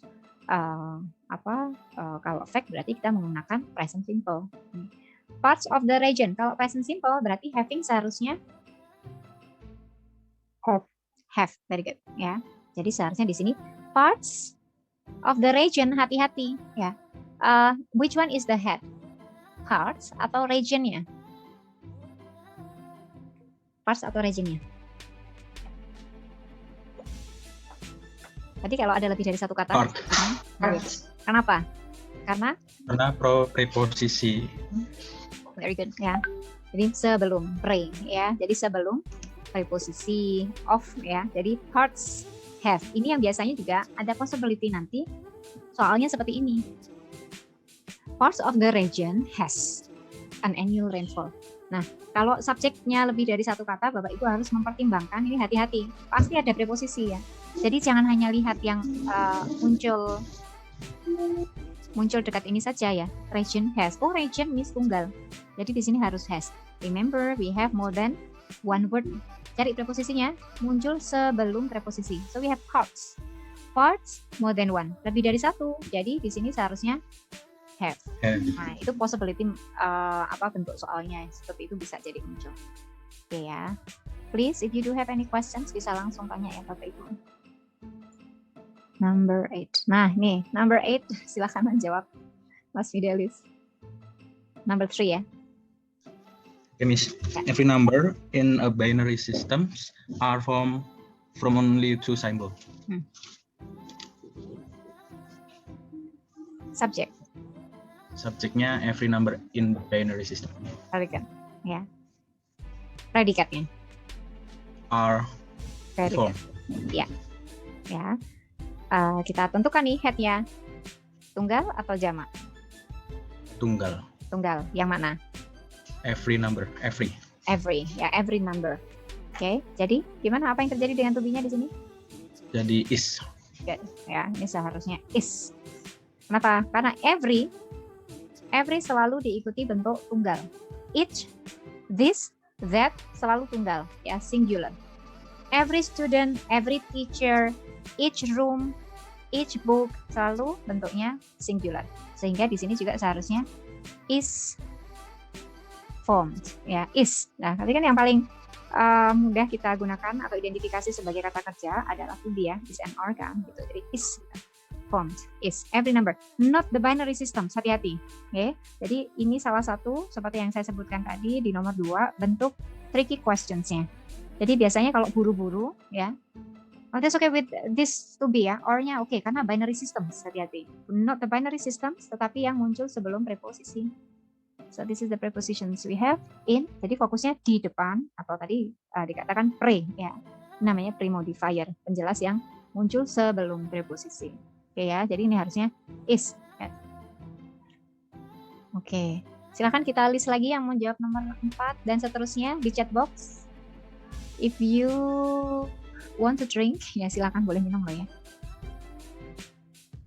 kalau fact berarti kita menggunakan present simple. Parts of the region. Kalau present simple berarti having seharusnya have. Very good ya. Jadi seharusnya di sini parts of the region, hati-hati ya. Which one is the head? Parts atau regionnya? Parts atau regionnya? Tadi kalau ada lebih dari satu kata. Parts. Kenapa? Karena preposisi. very good ya. Jadi sebelum pre ya. Jadi sebelum preposisi of ya. Jadi parts have. Ini yang biasanya juga ada possibility nanti soalnya seperti ini. Parts of the region has an annual rainfall. Nah, kalau subjeknya lebih dari satu kata, Bapak Ibu harus mempertimbangkan, ini hati-hati. Pasti ada preposisi ya. Jadi jangan hanya lihat yang muncul dekat ini saja ya. Region has. Oh, region means tunggal. Jadi di sini harus has. Remember, we have more than one word. Cari preposisinya, muncul sebelum preposisi. So we have parts. Parts more than one. Lebih dari satu. Jadi di sini seharusnya have. Nah, itu possibility bentuk soalnya seperti itu bisa jadi muncul. Oke ya. Please, if you do have any questions bisa langsung tanya ya Bapak Ibu. Number 8. Nah, nih, number 8 silakan menjawab Mas Fidelis. Number 3 ya. Okay, Miss. Every number in a binary system are from only two symbol. Subject. Subjeknya every number in binary system. Predikat. Ya. Predikatnya. Are Predikat. Ya. Ya. Kita tentukan nih head-nya. Tunggal atau jamak? Tunggal. Tunggal. Yang mana? Every number. Every. Ya, every number. Oke. Jadi gimana? Apa yang terjadi dengan to be-nya di sini? Jadi is. Ya, ini seharusnya is. Kenapa? Karena every selalu diikuti bentuk tunggal. Each, this, that selalu tunggal, ya, singular. Every student, every teacher, each room, each book selalu bentuknya singular. Sehingga di sini juga seharusnya is formed, ya, is. Nah, tapi kan yang paling mudah kita gunakan atau identifikasi sebagai kata kerja adalah to be ya, is and are kan, gitu. Jadi is formed, is every number, not the binary system. Hati-hati, okay? Jadi ini salah satu seperti yang saya sebutkan tadi di nomor 2 bentuk tricky questions-nya. Jadi biasanya kalau buru-buru ya, oh, that's okay with this to be ya, or-nya oke karena binary systems. Hati-hati, not the binary systems, tetapi yang muncul sebelum preposisi. So this is the prepositions we have in. Jadi fokusnya di depan atau tadi dikatakan pre ya, namanya pre-modifier, penjelas yang muncul sebelum preposisi. Oke ya, jadi ini harusnya is. Ya. Oke, silakan kita list lagi yang mau jawab nomor 4 dan seterusnya di chat box. If you want to drink, ya silakan, boleh minum loh ya.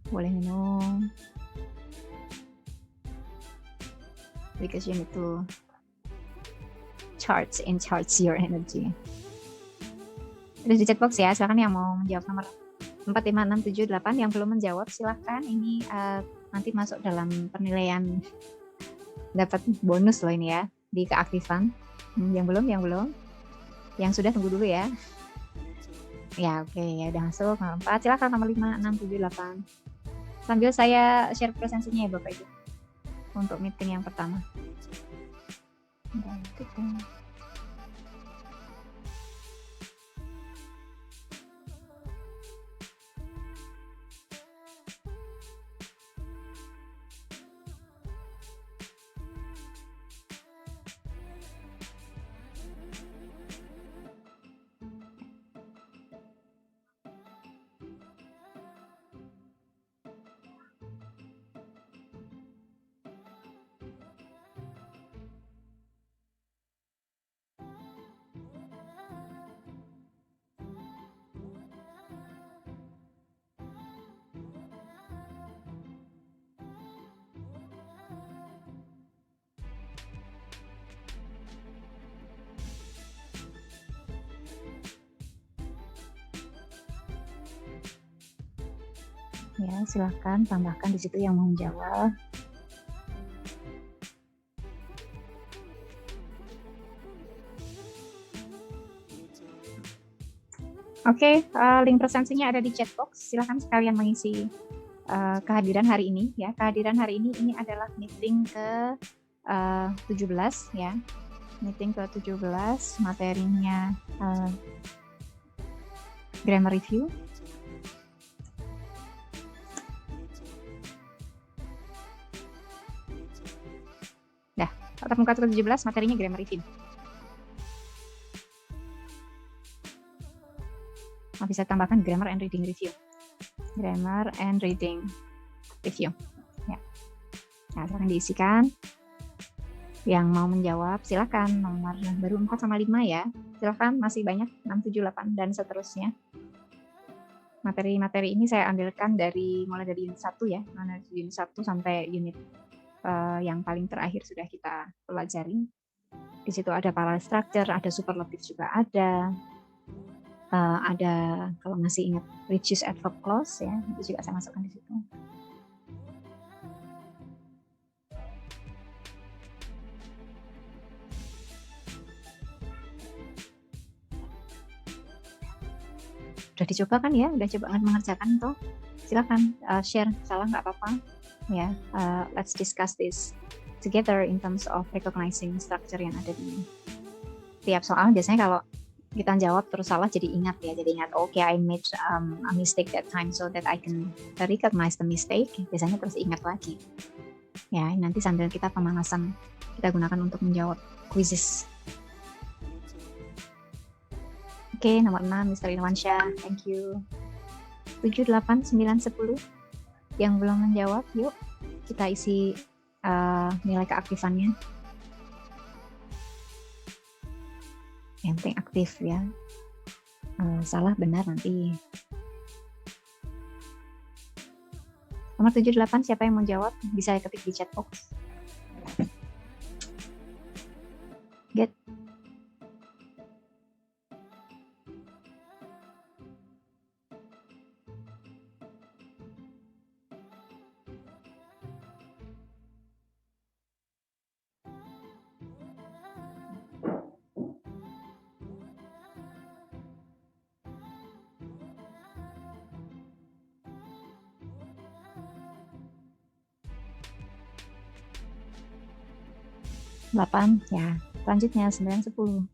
Boleh minum. Because you need to charge your energy. Terus di chat box ya, silakan yang mau menjawab nomor 4, 5, 6, 7, 8 yang belum menjawab silahkan, ini nanti masuk dalam penilaian, dapat bonus loh ini ya di keaktifan. Yang belum yang sudah tunggu dulu ya. Ya oke, ya udah masuk nomor 4, silahkan nomor 5, 6, 7, 8 sambil saya share presentasinya ya Bapak Ibu untuk meeting yang pertama. Ya, silakan tambahkan di situ yang mau menjawab. Oke, link presensinya ada di chat box. Silakan sekalian mengisi kehadiran hari ini ya. Kehadiran hari ini adalah meeting ke 17 ya. Meeting ke 17, materinya grammar review. Dah, tatap muka ke 17, materinya grammar review. Bisa tambahkan grammar and reading review. Grammar and reading review. Ya. Nah, silakan diisikan. Yang mau menjawab silakan, nomor baru 4 sama 5 ya. Silakan, masih banyak 6, 7, 8 dan seterusnya. Materi-materi ini saya ambilkan mulai dari unit 1 ya. Mulai dari unit 1 sampai unit yang paling terakhir sudah kita pelajari. Di situ ada parallel structure, ada superlative juga ada. Ada kalau masih ingat reduced adverb clause ya, itu juga saya masukkan di situ. Udah dicoba kan ya? Udah coba mengerjakan toh? Silakan share, salah nggak apa-apa ya. Let's discuss this together in terms of recognizing structure yang ada di tiap soal. Biasanya kalau kita jawab terus salah jadi ingat ya, jadi ingat okay, I made a mistake that time so that I can recognize the mistake. Biasanya terus ingat lagi ya. Nanti sambil kita pemanasan kita gunakan untuk menjawab quizzes. Oke, nomor 6 Mr. Irwansyah, thank you. 7, 8, 9, 10 yang belum menjawab, yuk kita isi nilai keaktifannya. Yang penting aktif ya. Salah benar nanti. Nomor 78 siapa yang mau jawab? Bisa ketik di chat box. Get. Delapan ya, selanjutnya 9, 10.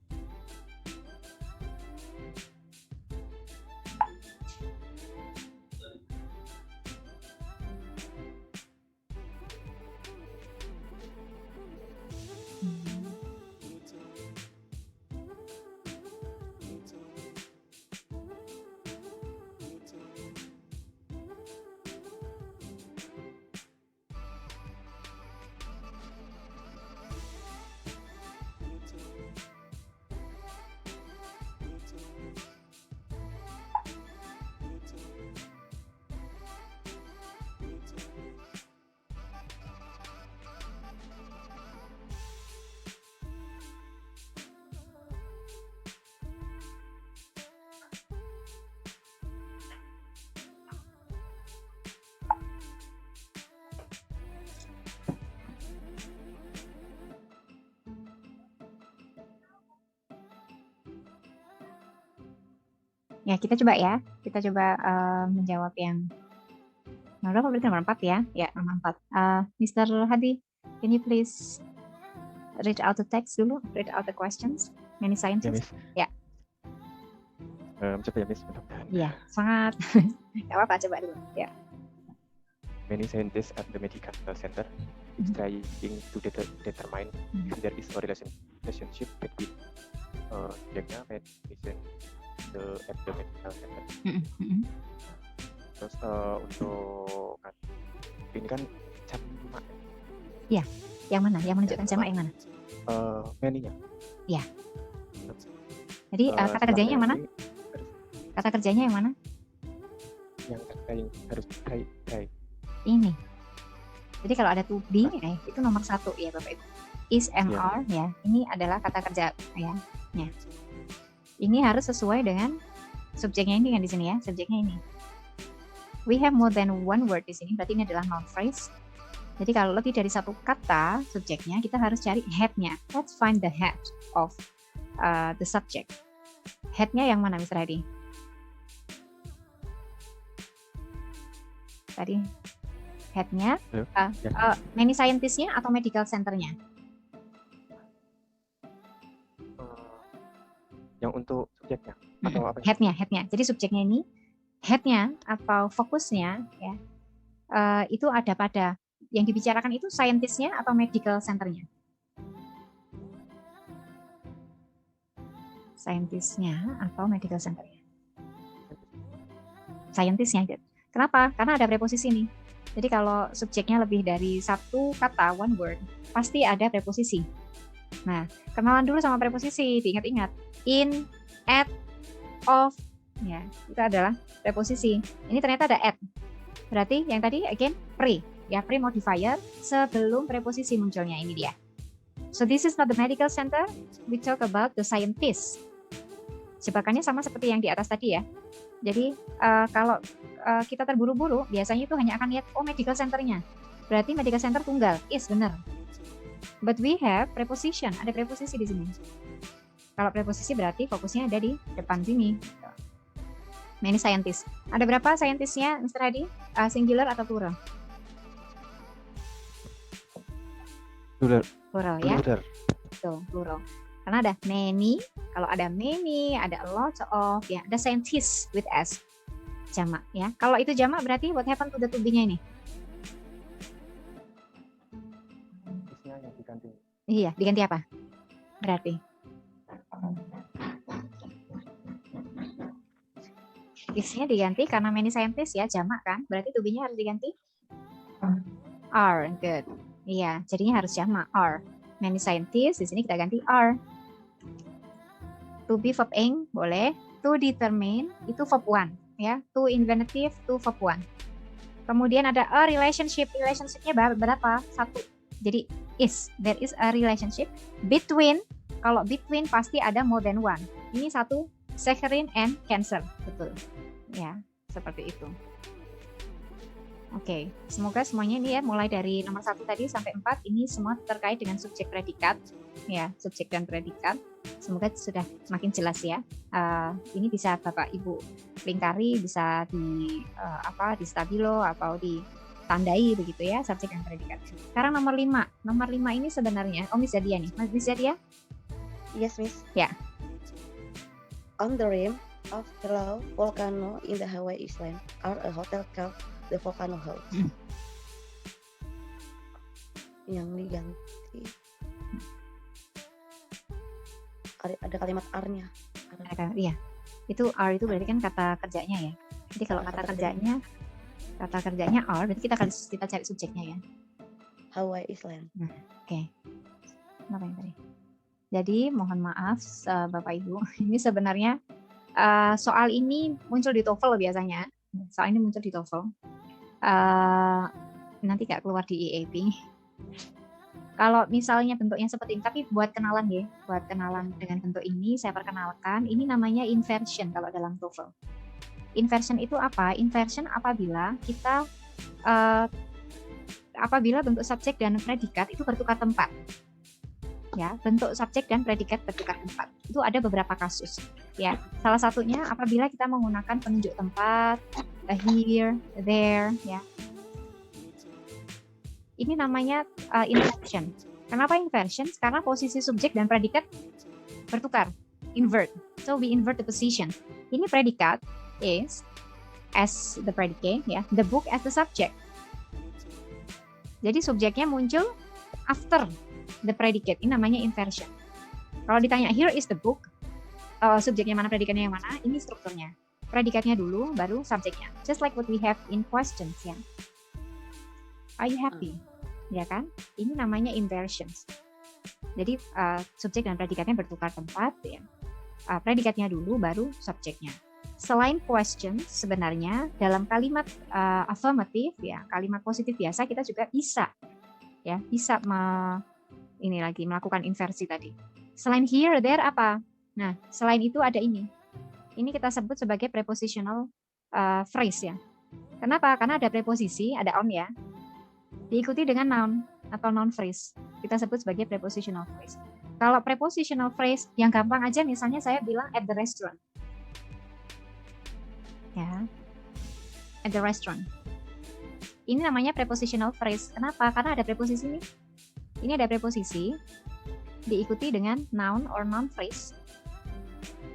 Ya, kita coba ya. Kita coba menjawab yang nomor berapa? Berarti nomor 4 ya. Ya, nomor 4. Mr. Hadi, can you please read out the text dulu? Read out the questions. Many scientists. Ya. Coba ya, Miss. Iya, semangat. Gak apa-apa, coba dulu. Ya. Many scientists at the medical center is trying to determine if there is a relationship between medicine at the medical center. Terus untuk ini kan jamak. Iya, yang mana? Yang menunjukkan jamak yang mana? Many-nya. Iya. Jadi kata kerjanya yang mana? Kata kerjanya yang mana? Yang harus try. Ini. Jadi kalau ada to be, itu nomor 1 ya Bapak Ibu. Is and are ya. Ini adalah kata kerja ya. Ini harus sesuai dengan subjeknya ini kan di sini ya, subjeknya ini. We have more than one word di sini, berarti ini adalah noun phrase. Jadi kalau lebih dari satu kata subjeknya, kita harus cari head-nya. Let's find the head of the subject. Head-nya yang mana, Mr. Hadi? Tadi head-nya, many scientist-nya atau medical center-nya? Yang untuk subjeknya atau apa? Head-nya. Jadi subjeknya ini head-nya atau fokusnya ya itu ada pada yang dibicarakan itu scientist-nya atau medical center-nya? Scientist-nya atau medical center-nya? Scientist-nya. Kenapa? Karena ada preposisi nih. Jadi kalau subjeknya lebih dari satu kata, one word, pasti ada preposisi. Nah, kenalan dulu sama preposisi, diingat-ingat. In, at, of, ya, itu adalah preposisi. Ini ternyata ada at. Berarti yang tadi again pre, ya, pre modifier sebelum preposisi munculnya, ini dia. So this is not the medical center, we talk about the scientist. Jebakannya sama seperti yang di atas tadi ya. Jadi kalau kita terburu-buru, biasanya itu hanya akan lihat medical center-nya. Berarti medical center tunggal, is benar. But we have preposition, ada preposisi di sini. Kalau preposisi berarti fokusnya ada di depan sini. Many scientists. Ada berapa scientist-nya, Mr. Hadi? Singular atau plural? Plural ya. Tuh, plural. Karena ada many, kalau ada many, ada a lot of, ya, ada scientists with S. Jamak ya. Kalau itu jamak berarti what happened to the to be-nya ini? Iya, diganti apa? Berarti is-nya diganti karena many scientists ya, jamak kan? Berarti to be-nya harus diganti are. Good. Iya, jadinya harus jamak are. Many scientists, di sini kita ganti are. To be verb ing boleh, to determine itu verb one ya, to infinitive to verb one. Kemudian ada a relationship, relationship-nya berapa? Satu. Jadi is, there is a relationship between, kalau between pasti ada more than one. Ini satu, saccharine and cancer, betul. Ya, seperti itu. Oke, semoga semuanya ini ya, mulai dari nomor 1 tadi sampai 4 ini semua terkait dengan subjek predikat, ya, subjek dan predikat. Semoga sudah makin jelas ya. Ini bisa Bapak Ibu lingkari, bisa di di stabilo atau ditandai begitu ya, subjek dan predikat. Sekarang nomor 5. Nomor 5 ini sebenarnya, Miss Zadia nih. Miss Zadia? Yes, Miss. Ya. On the rim of the volcano in the Hawaii Island are a hotel called the Volcano House. Yang diganti ada kalimat are-nya. Iya. Itu are itu berarti kan kata kerjanya ya. Jadi kalau kata kerjanya are, berarti kita cari subjeknya ya. Hawaii Island. Nah, oke. Apa yang tadi? Jadi mohon maaf Bapak Ibu, ini sebenarnya soal ini muncul di TOEFL biasanya. Soal ini muncul di TOEFL. Nanti nggak keluar di EAP. Kalau misalnya bentuknya seperti ini, tapi buat kenalan ya, buat kenalan dengan bentuk ini, saya perkenalkan, ini namanya inversion kalau dalam TOEFL. Inversion itu apa? Inversion apabila kita apabila bentuk subjek dan predikat itu bertukar tempat. Ya, bentuk subjek dan predikat bertukar tempat. Itu ada beberapa kasus. Ya, salah satunya apabila kita menggunakan penunjuk tempat, here, there, ya. Ini namanya inversion. Kenapa inversion? Karena posisi subjek dan predikat bertukar, invert. So we invert the position. Ini predikat is as the predicate, ya, the book as the subject. Jadi subjeknya muncul after the predicate. Ini namanya inversion. Kalau ditanya here is the book, subjeknya mana, predikatnya yang mana, ini strukturnya. Predikatnya dulu, baru subjeknya. Just like what we have in questions, ya. Are you happy? Ya kan? Ini namanya inversions. Jadi subjek dan predikatnya bertukar tempat, ya. Predikatnya dulu, baru subjeknya. Selain question, sebenarnya dalam kalimat affirmative, ya, kalimat positif biasa kita juga bisa, ya, bisa melakukan inversi tadi. Selain here, there apa? Nah, selain itu ada ini. Ini kita sebut sebagai prepositional phrase ya. Kenapa? Karena ada preposisi, ada on ya, diikuti dengan noun atau noun phrase. Kita sebut sebagai prepositional phrase. Kalau prepositional phrase yang gampang aja, misalnya saya bilang at the restaurant. Ya, at the restaurant. Ini namanya prepositional phrase. Kenapa? Karena ada preposisi ini. Ini ada preposisi diikuti dengan noun or noun phrase.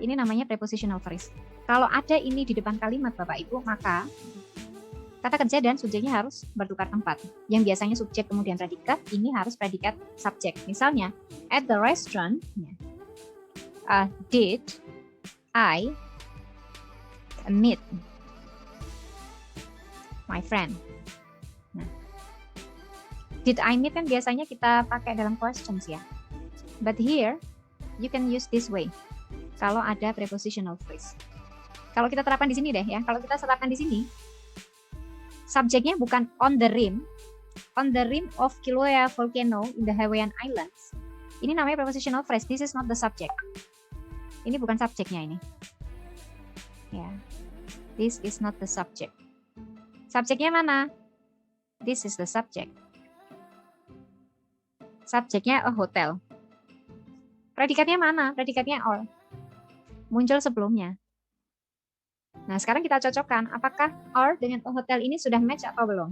Ini namanya prepositional phrase. Kalau ada ini di depan kalimat Bapak Ibu, maka kata kerja dan subjeknya harus bertukar tempat. Yang biasanya subjek kemudian predikat, ini harus predikat subjek. Misalnya, at the restaurant, did I meet my friend. Nah, did I meet kan biasanya kita pakai dalam questions ya. But here, you can use this way. Kalau ada prepositional phrase. Kalau kita terapkan di sini deh ya. Kalau kita terapkan di sini, subjeknya bukan on the rim of Kilauea volcano in the Hawaiian Islands. Ini namanya prepositional phrase. This is not the subject. Ini bukan subjeknya ini. Ya, this is not the subject. Subjeknya mana? This is the subject. Subjeknya a hotel. Predikatnya mana? Predikatnya or. Muncul sebelumnya. Nah, sekarang kita cocokkan. Apakah or dengan a hotel ini sudah match atau belum?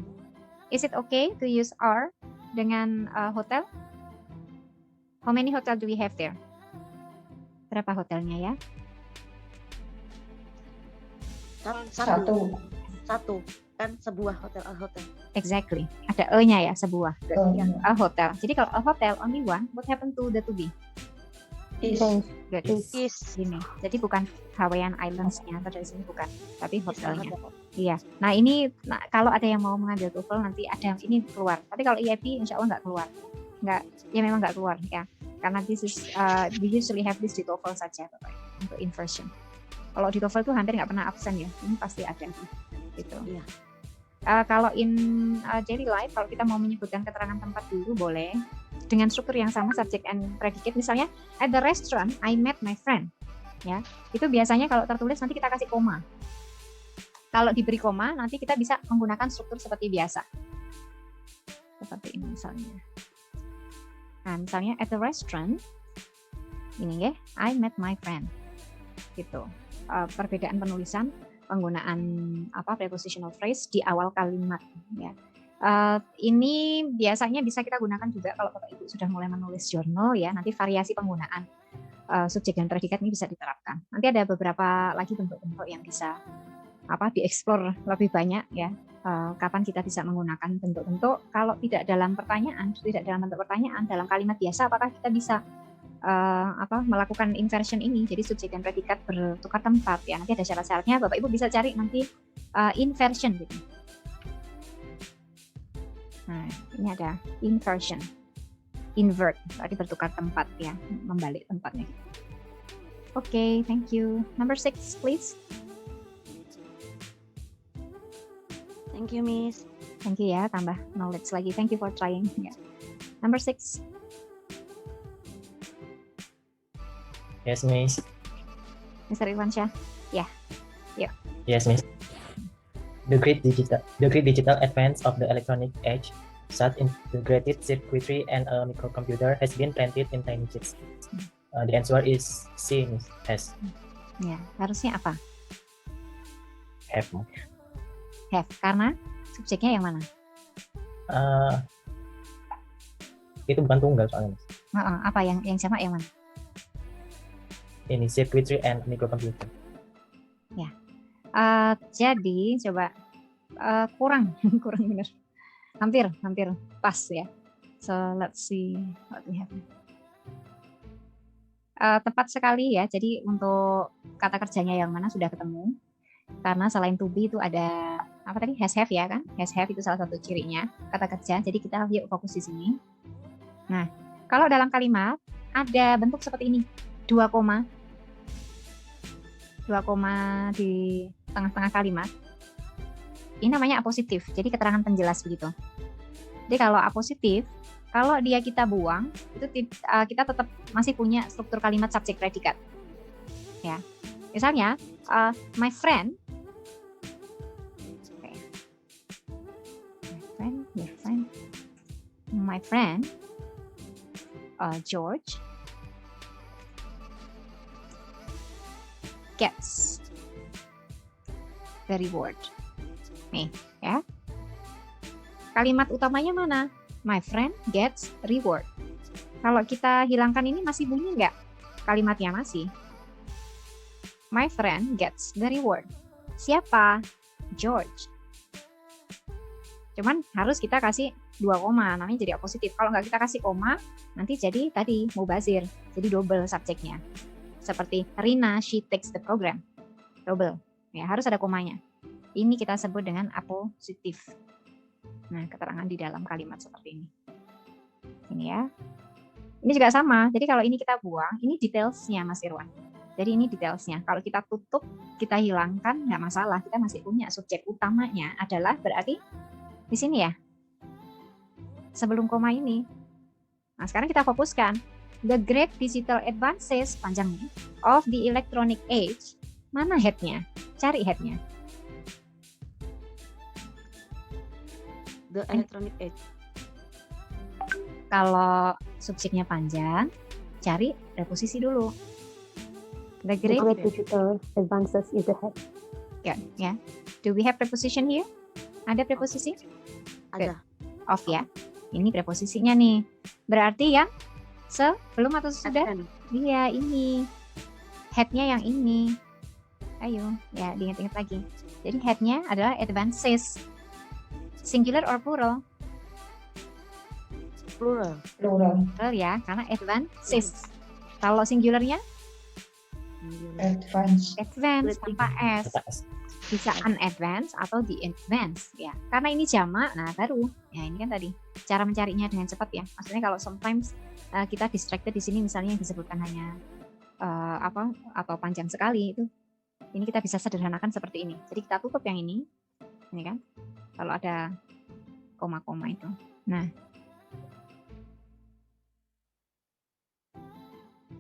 Is it okay to use or dengan hotel? How many hotel do we have there? Berapa hotelnya ya? Satu. Kan sebuah hotel, a hotel. Exactly. Ada e-nya ya, sebuah. A hotel. Jadi kalau a hotel only one, what happened to the to be? Is. Good. Is. Ini. Jadi bukan Hawaiian Islands-nya atau dari sini bukan, tapi hotelnya. Iya. Nah ini, kalau ada yang mau mengambil TOEFL nanti ada ini keluar. Tapi kalau IIP insya Allah nggak keluar. Nggak, ya memang nggak keluar ya. Karena this is we usually have this di TOEFL saja Bapak, untuk inversion. Kalau di TOEFL tuh hampir nggak pernah absen ya. Ini pasti ada gitu. Iya. Kalau in daily life, kalau kita mau menyebutkan keterangan tempat dulu boleh dengan struktur yang sama, subject and predicate. Misalnya at the restaurant I met my friend, ya itu biasanya kalau tertulis nanti kita kasih koma. Kalau diberi koma nanti kita bisa menggunakan struktur seperti biasa, seperti ini misalnya. Nah misalnya at the restaurant ini ya, I met my friend, gitu. Perbedaan penulisan, penggunaan prepositional phrase di awal kalimat ya. Ini biasanya bisa kita gunakan juga kalau Bapak Ibu sudah mulai menulis jurnal ya, nanti variasi penggunaan subjek dan predikat ini bisa diterapkan. Nanti ada beberapa lagi bentuk-bentuk yang bisa dieksplor lebih banyak ya. Kapan kita bisa menggunakan bentuk-bentuk, kalau tidak dalam pertanyaan, tidak dalam bentuk pertanyaan, dalam kalimat biasa apakah kita bisa melakukan inversion ini, jadi subjek dan predikat bertukar tempat ya. Nanti ada syarat-syaratnya, Bapak Ibu bisa cari nanti inversion gitu. Nah, ini ada inversion, invert, berarti bertukar tempat ya, membalik tempatnya. Oke, thank you. Number 6, please. Thank you, Miss. Thank you ya, tambah knowledge lagi. Thank you for trying. Ya. Number 6. Yes, Miss. Mr. Irwansyah. Ya. Yuk. Yes, Miss. The great digital advance of the electronic age, such integrated circuitry and a microcomputer has been planted in tiny chips. The answer is C, Miss. S. Ya, harusnya apa? Have. Have, karena subjeknya yang mana? Itu bukan tunggal soalnya, Miss. Apa yang sama yang mana? Ini circuitry and microcomputer. Ya. Jadi coba kurang benar. Hampir pas ya. So let's see what we have. Tepat sekali ya. Jadi untuk kata kerjanya yang mana sudah ketemu. Karena selain to be itu ada apa tadi? Has have ya kan? Has have itu salah satu cirinya kata kerja. Jadi kita yuk fokus di sini. Nah, kalau dalam kalimat ada bentuk seperti ini. 2 koma di tengah-tengah kalimat. Ini namanya apositif. Jadi keterangan penjelas begitu. Jadi kalau apositif, kalau dia kita buang, itu kita tetap masih punya struktur kalimat subjek predikat. Ya. Misalnya, my friend my friend George gets the reward. Nih, ya. Kalimat utamanya mana? My friend gets reward. Kalau kita hilangkan ini masih bunyi nggak? Kalimatnya masih. My friend gets the reward. Siapa? George. Cuman harus kita kasih 2 koma, namanya jadi positif. Kalau nggak kita kasih koma, nanti jadi tadi mubazir, jadi double subjeknya. Seperti Rina, she takes the program. Double. Ya, harus ada komanya. Ini kita sebut dengan apositif. Nah, keterangan di dalam kalimat seperti ini. Ini ya. Ini juga sama. Jadi kalau ini kita buang, ini detailsnya Mas Irwan. Jadi ini detailsnya. Kalau kita tutup, kita hilangkan, nggak masalah. Kita masih punya subjek utamanya adalah berarti di sini ya. Sebelum koma ini. Nah, sekarang kita fokuskan. The great digital advances, panjangnya, of the electronic age. Mana headnya? Cari headnya. The electronic age. Kalau subjeknya panjang, cari preposisi dulu. The great digital advances is the head. Ya. Do we have preposition here? Ada preposisi? Ada. Of ya. Ini preposisinya nih. Berarti yang sebelum atau sudah? Iya, ini. Headnya yang ini. Ayo, ya diingat-ingat lagi. Jadi headnya adalah advances. Singular or plural? Plural. Plural ya, karena advances. Kalau singularnya? Advance. Advance tanpa S. Bisa unadvanced atau the advanced ya. Karena ini jamak, nah baru. Ya ini kan tadi cara mencarinya dengan cepat ya. Maksudnya kalau sometimes kita distracted di sini misalnya yang disebutkan hanya atau panjang sekali itu. Ini kita bisa sederhanakan seperti ini. Jadi kita tutup yang ini kan. Kalau ada koma-koma itu. Nah.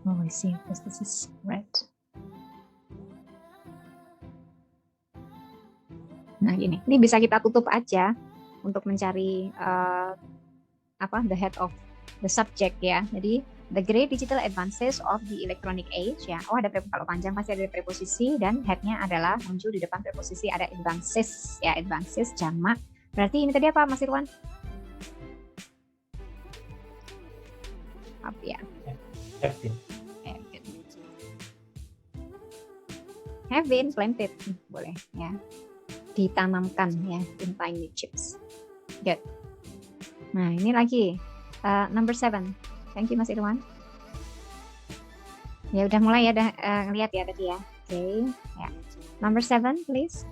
Oh, I see. Because this is red. Nah, ini bisa kita tutup aja untuk mencari the head of the subject ya. Jadi the great digital advances of the electronic age ya. Oh, ada kalau panjang pasti ada preposisi dan headnya adalah muncul di depan preposisi ada advances ya, advances jamak. Berarti ini tadi apa Mas Irwan? Apa ya? Have been planted boleh ya. Ditanamkan ya in tiny chips. Good. Nah ini lagi number 7. Thank you Mas Irwan. Ya udah mulai ya, udah ngeliat ya tadi ya. Oke. Ya. Number 7 please.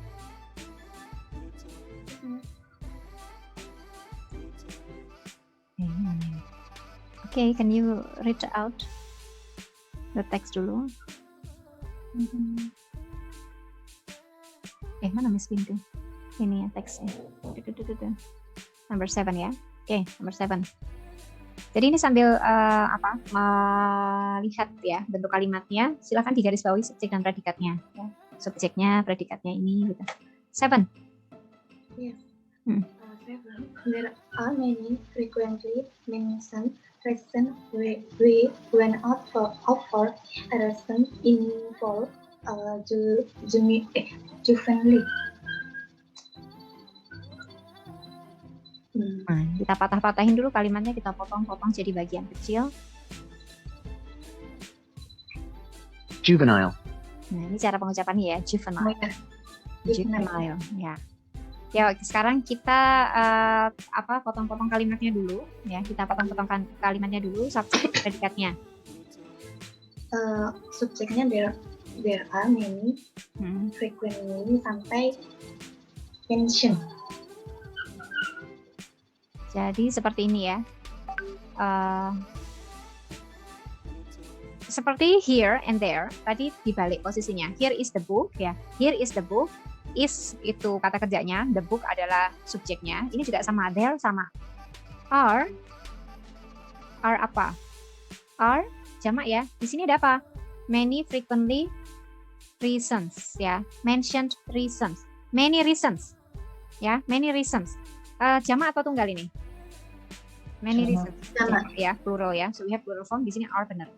Okay, can you read out the text dulu? Mana Miss Bintu? Ini ya teksnya. Number 7 ya. Oke, number 7. Jadi ini sambil melihat ya bentuk kalimatnya, silakan digarisbawahi subjek dan predikatnya. Ya. Subjeknya, predikatnya ini gitu. 7. Yes. 7. There are many frequently mentioned reasons we went out for a reason involved juvenile. Nah, kita patah-patahin dulu kalimatnya, kita potong-potong jadi bagian kecil. Juvenile. Nah, ini cara pengucapannya ya, juvenile. Juvenile, ya. Ya, sekarang kita potong-potong kalimatnya dulu, ya. Kita potong-potong kalimatnya dulu, subjek predikatnya. Subjeknya there are many, frequently sampai mention. Jadi seperti ini ya. Seperti here and there, tadi dibalik posisinya. Here is the book ya. Here is the book. Is itu kata kerjanya, the book adalah subjeknya. Ini juga sama, there sama. Are apa? Are jamak ya. Di sini ada apa? Many frequently reasons ya. Mentioned reasons. Many reasons. Ya, many reasons. Jamak atau tunggal ini? Many reasons. Ya, plural ya. So we have plural form di sini are benar.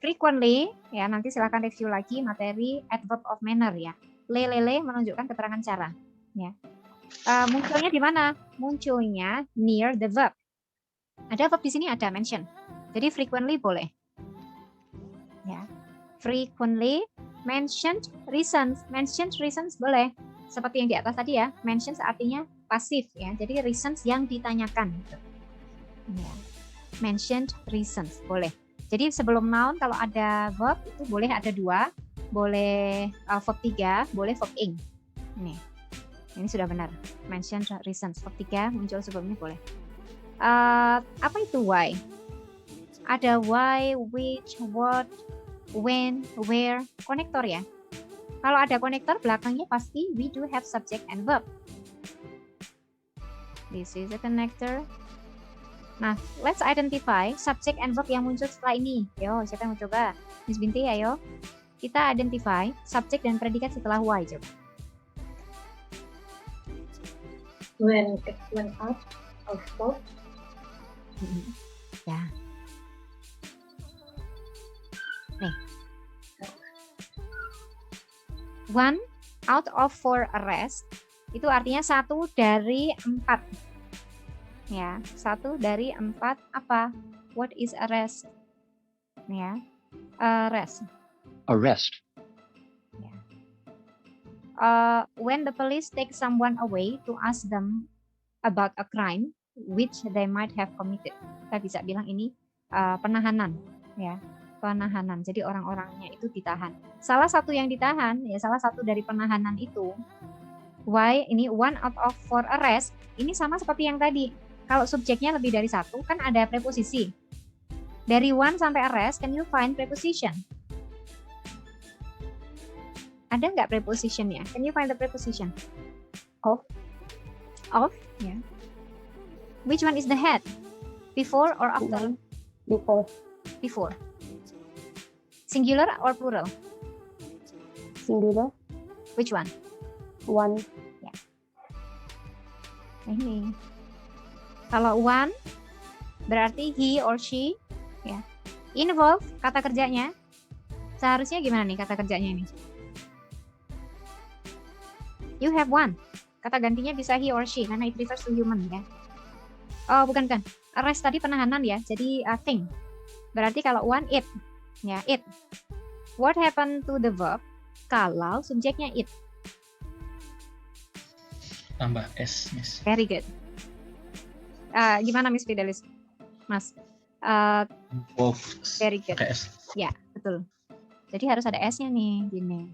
Frequently, ya nanti silakan review lagi materi adverb of manner ya. Lelele menunjukkan keterangan cara. Ya. Munculnya di mana? Munculnya near the verb. Ada verb di sini, ada mention. Jadi frequently boleh. Ya. Frequently mentioned reasons. Mentioned reasons boleh. Seperti yang di atas tadi ya. Mentions artinya pasif ya. Jadi reasons yang ditanyakan. Ya. Mentioned reasons boleh. Jadi sebelum noun kalau ada verb itu boleh ada 2, boleh verb 3, boleh verb ing. Ini sudah benar. Mentioned reasons verb 3 muncul sebelumnya boleh. Apa itu why? Ada why, which, what, when, where, konektor ya. Kalau ada konektor belakangnya pasti we do have subject and verb. This is a connector. Nah, let's identify subject and verb yang muncul setelah ini. Yo, siapa yang mau coba? Miss Binti, ayo. Kita identify subject dan predikat setelah why, coba. When it went out of stock. Ya. Nih. 1 out of 4 arrest itu artinya 1 dari 4. Ya, 1 dari 4 apa? What is arrest? Ya, arrest. Arrest. Ya. When the police take someone away to ask them about a crime which they might have committed. Kita bisa bilang ini penahanan, ya, penahanan. Jadi orang-orangnya itu ditahan. Salah satu yang ditahan, ya salah satu dari penahanan itu. Why ini 1 out of 4 arrest? Ini sama seperti yang tadi. Kalau subjeknya lebih dari 1 kan ada preposisi. Dari 1 sampai arrest, can you find preposition? Ada nggak prepositionnya? Can you find the preposition? Of, ya. Yeah. Which one is the head? Before or after? Before. Before. Singular or plural? Singular. Which one? One. Ya. Nah, ini. Kalau one berarti he or she, ya. Involve kata kerjanya. Seharusnya gimana nih kata kerjanya ini? You have one. Kata gantinya bisa he or she karena it refers to human ya. Oh, bukan. Arrest tadi penahanan ya. Jadi thing. Berarti kalau one it. Ya, it. What happened to the verb kalau subjeknya it? Tambah S, Miss. Very good. Gimana Miss Fidelis? Mas? Very good. S. Ya, betul. Jadi harus ada S-nya nih, gini.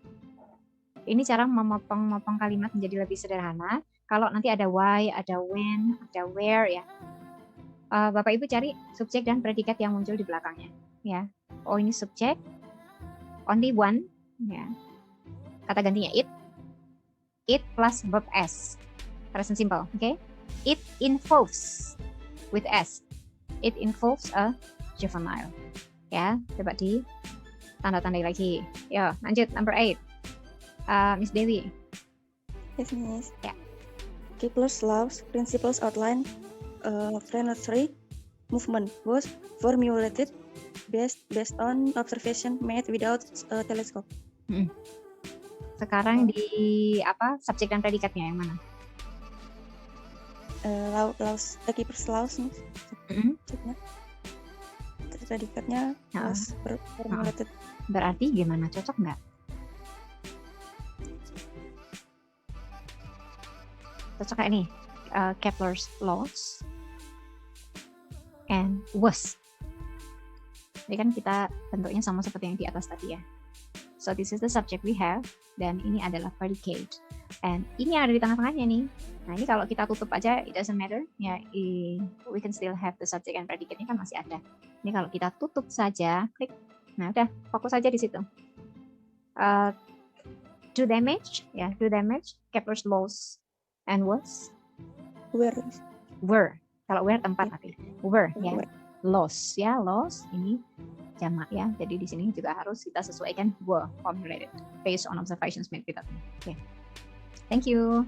Ini cara memotong kalimat menjadi lebih sederhana. Kalau nanti ada why, ada when, ada where ya. Bapak Ibu cari subjek dan predikat yang muncul di belakangnya. Ya. Oh ini subjek. Only one. Ya. Kata gantinya it. It plus verb S. Present simple. Oke. Okay? It involves with S. It involves a juvenile. Ya, coba di tanda-tandai lagi. Yo, lanjut number 8. Miss Dewi. Yes, Miss. Ya. Kepler's laws, principles outline, planetary movement was formulated based on observation made without a telescope. Sekarang di apa? Subjek dan predikatnya yang mana? Kepler's laws, Miss. Predikatnya was formulated. Berarti gimana? Cocok nggak? Cocok kayak nih. Kepler's laws and was. Ini kan kita bentuknya sama seperti yang di atas tadi ya. So this is the subject we have dan ini adalah predicate. And ini ada di tengah-tengahnya nih. Nah ini kalau kita tutup aja, it doesn't matter. Ya, we can still have the subject and predicate ini kan masih ada. Ini kalau kita tutup saja, klik. Nah udah, fokus saja di situ. Do damage, ya, do damage. Kepler's laws and was. Were. Kalau were tempat nanti. Were, ya. Laws, ya, laws. Ini jamak ya. Jadi di sini juga harus kita sesuaikan were formulated based on observations made with us. Okay. Thank you.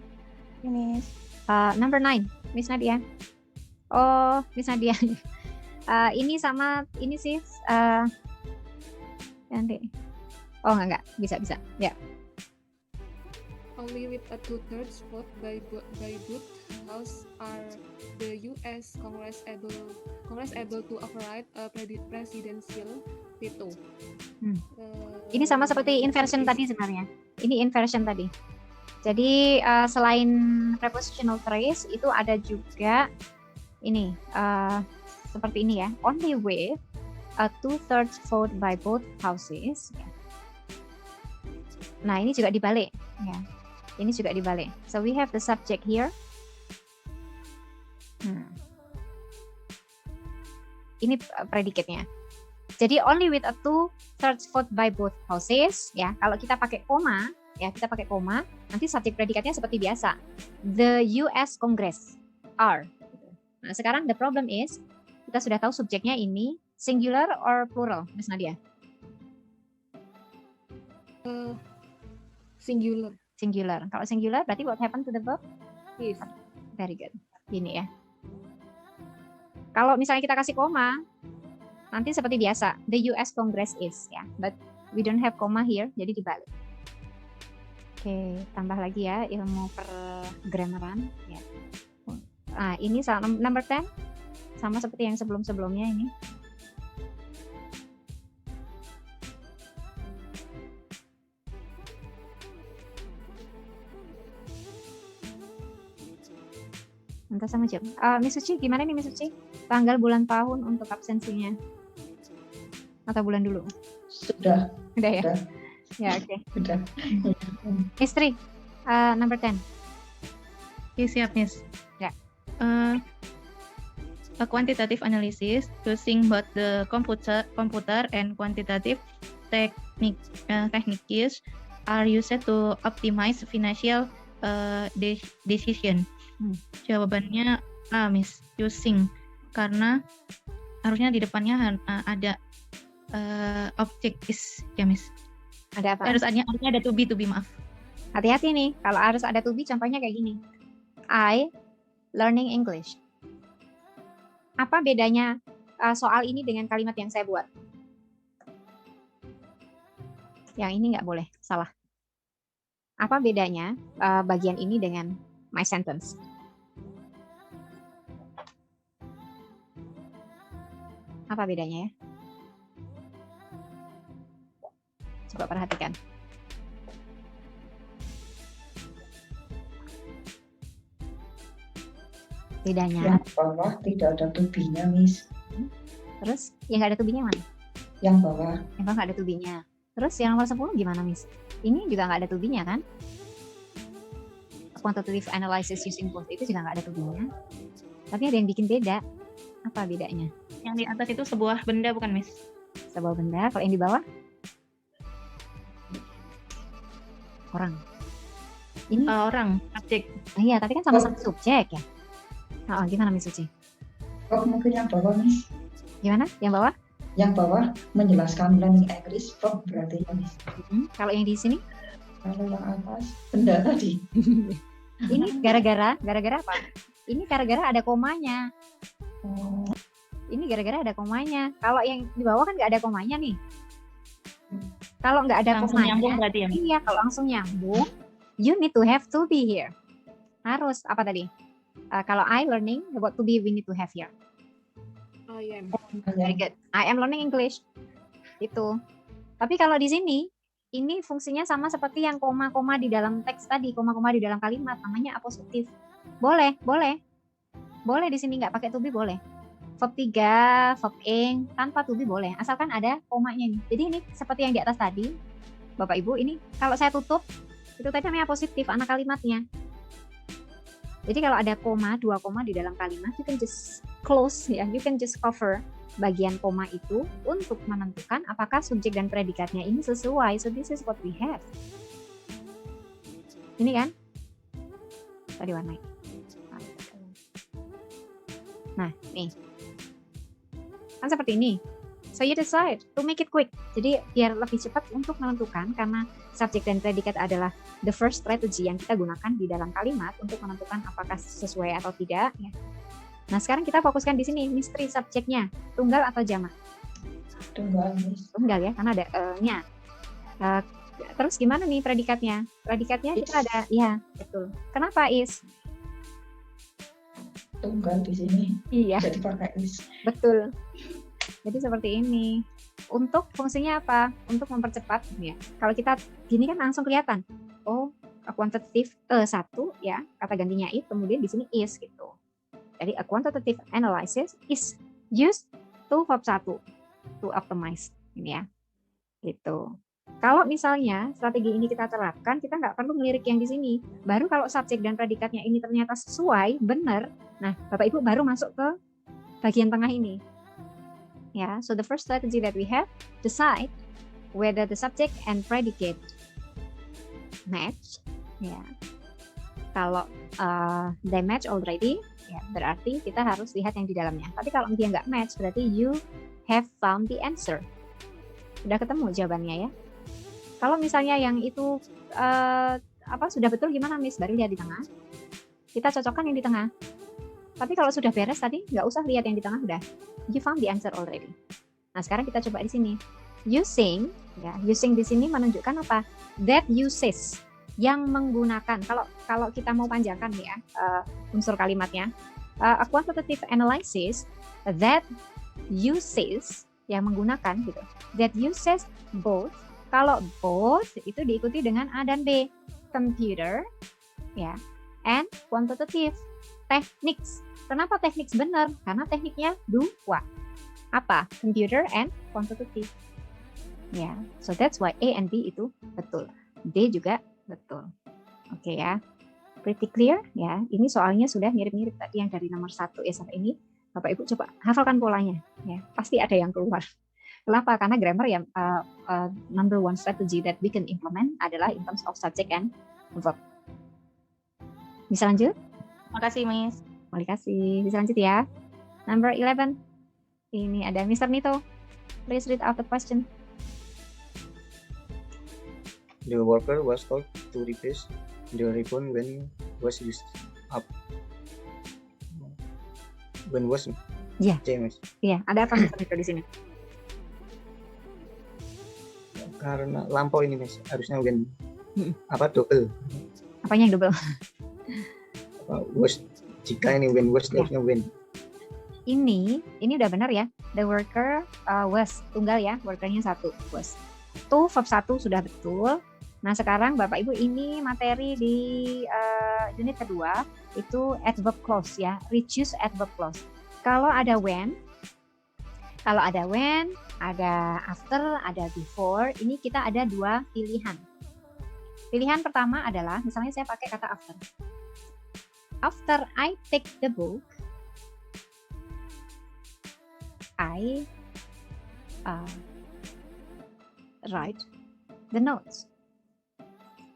Miss. Number 9, Miss Nadia. Oh, Miss Nadia. Ini sama ini sih nanti. Oh enggak, bisa. Ya. Only with a 2/3 vote by both house are the U.S. Congress able to override a presidential veto. Ini sama seperti inversion tadi sebenarnya. Ini inversion tadi. Jadi selain prepositional phrase itu ada juga ini seperti ini ya. Only with a 2/3 vote by both houses. Nah ini juga dibalik. Ya. Ini juga dibalik. So we have the subject here. Ini predikatnya. Jadi only with a 2/3 vote by both houses. Ya, kalau kita pakai koma, nanti subjek predikatnya seperti biasa. The U.S. Congress are. Nah, sekarang the problem is kita sudah tahu subjeknya ini singular or plural, Miss Nadia? Singular. Singular. Kalau singular berarti what happened to the verb? Is. Very good. Ini ya. Kalau misalnya kita kasih koma, nanti seperti biasa, the US Congress is ya. But we don't have koma here, jadi dibalik. Oke, tambah lagi ya ilmu pergrammaran ya. Nah, ini number 10 sama seperti yang sebelum-sebelumnya ini. Entah sama jam. Miss Suci, gimana nih Miss Suci? Tanggal, bulan, tahun untuk absensinya? Atau bulan dulu? Sudah. Udah ya? Sudah. Ya, oke. Sudah. Istri, number 10. Oke, siap, Miss. Ya. A quantitative analysis using both the computer and quantitative techniques are used to optimize financial decision. Jawabannya A, Miss, using, karena harusnya di depannya ada objek is ya, Miss. Ada apa? Harusnya ada to be, maaf. Hati-hati nih, kalau harus ada to be contohnya kayak gini. I learning English. Apa bedanya soal ini dengan kalimat yang saya buat? Yang ini nggak boleh, salah. Apa bedanya bagian ini dengan my sentence? Apa bedanya ya? Coba perhatikan. Bedanya. Yang bawah tidak ada to-be-nya, Miss. Terus yang nggak ada to-be-nya mana? Yang bawah. Yang bawah nggak ada to-be-nya. Terus yang nomor 10 gimana, Miss? Ini juga nggak ada to-be-nya kan? Quantitative analysis using both itu juga nggak ada to-be-nya. Tapi ada yang bikin beda. Apa bedanya? Yang di atas itu sebuah benda bukan, Miss? Sebuah benda. Kalau yang di bawah? Orang. Ini orang, subjek. Iya, tapi kan sama-sama subjek ya. Gimana Miss Suci? Mungkin yang bawah, Miss. Gimana? Yang bawah? Yang bawah menjelaskan learning English verb berarti ya, Miss. Kalau yang di sini? Kalau yang atas benda tadi. Ini gara-gara apa? Ini gara-gara ada komanya. Ini gara-gara ada komanya. Kalau yang di bawah kan nggak ada komanya nih. Kalau nggak ada langsung komanya, nyambung berarti ya? Iya, kalau langsung nyambung, you need to have to be here. Harus apa tadi? Kalau I learning, what to be we need to have here. I am. Very good. I am learning English. Itu. Tapi kalau di sini, ini fungsinya sama seperti yang koma-koma di dalam teks tadi, koma-koma di dalam kalimat, namanya apositif. Boleh. Boleh di sini nggak pakai to be boleh. Verb 3, verb ing, tanpa to be boleh. Asalkan ada komanya nih. Jadi ini seperti yang di atas tadi, Bapak Ibu, ini kalau saya tutup, itu tadi namanya positif, anak kalimatnya. Jadi kalau ada koma, 2 koma di dalam kalimat, you can just close, ya, you can just cover bagian koma itu untuk menentukan apakah subjek dan predikatnya ini sesuai. So this is what we have. Ini kan? Tadi warnai. Nah, nih. Kan seperti ini. So you decide to make it quick. Jadi biar lebih cepat untuk menentukan, karena subjek dan predikat adalah the first strategy yang kita gunakan di dalam kalimat untuk menentukan apakah sesuai atau tidak. Ya. Nah, sekarang kita fokuskan di sini, misteri subjeknya, tunggal atau jamak? Tunggal, Miss. Tunggal ya, karena ada nya. Terus gimana nih predikatnya? Predikatnya kita ada, ya betul. Kenapa is? Tunggal di sini. Iya. Jadi pakai is. Betul. Jadi seperti ini. Untuk fungsinya apa? Untuk mempercepat ya. Kalau kita gini kan langsung kelihatan. Oh, a quantitative satu ya, kata gantinya it, kemudian di sini is gitu. Jadi a quantitative analysis is used to verb 1 to optimize ini ya. Gitu. Kalau misalnya strategi ini kita terapkan, kita nggak perlu ngelirik yang di sini. Baru kalau subjek dan predikatnya ini ternyata sesuai, benar. Nah, Bapak Ibu baru masuk ke bagian tengah ini. Ya, so the first strategy that we have, decide whether the subject and predicate match. Ya, kalau they match already, ya berarti kita harus lihat yang di dalamnya. Tapi kalau dia nggak match, berarti you have found the answer. Sudah ketemu jawabannya ya. Kalau misalnya yang itu sudah betul gimana Miss? Baru lihat di tengah. Kita cocokkan yang di tengah. Tapi kalau sudah beres tadi nggak usah lihat yang di tengah, udah. You found the answer already. Nah, sekarang kita coba di sini. Using, ya, using di sini menunjukkan apa? That uses, yang menggunakan. Kalau kita mau panjangkan ya unsur kalimatnya, a quantitative analysis that uses, yang menggunakan gitu. That uses both. Kalau both itu diikuti dengan A dan B, computer, ya, and quantitative, techniques. Kenapa techniques benar? Karena tekniknya dua. Apa? Computer and quantitative. Ya, so that's why A and B itu betul. D juga betul. Oke ya. Pretty clear ya. Ini soalnya sudah mirip-mirip tadi yang dari nomor 1 ya sampai ini. Bapak Ibu coba hafalkan polanya ya. Pasti ada yang keluar. Kenapa? Karena grammar yang number one strategy that we can implement adalah in terms of subject and verb. Bisa lanjut? Makasih, Miss. Terima kasih. Bisa lanjut ya. Number 11. Ini ada Mr. Nito. Please read out the question. The worker was told to replace the ribbon when was used up. When was? Iya. James. Iya. Ada apa Mr. Nito di sini? Karena lampau ini Mas, harusnya when double. Apanya yang double? Was, jika ini when was, harusnya when. Ini udah benar ya. The worker was, tunggal ya, workernya 1 was. Tuh verb 1 sudah betul. Nah, sekarang Bapak Ibu ini materi di unit kedua itu adverb clause ya, reduce adverb clause. Kalau ada when, ada after, ada before, ini kita ada 2 pilihan. Pilihan pertama adalah, misalnya saya pakai kata after. After I take the book, I write the notes.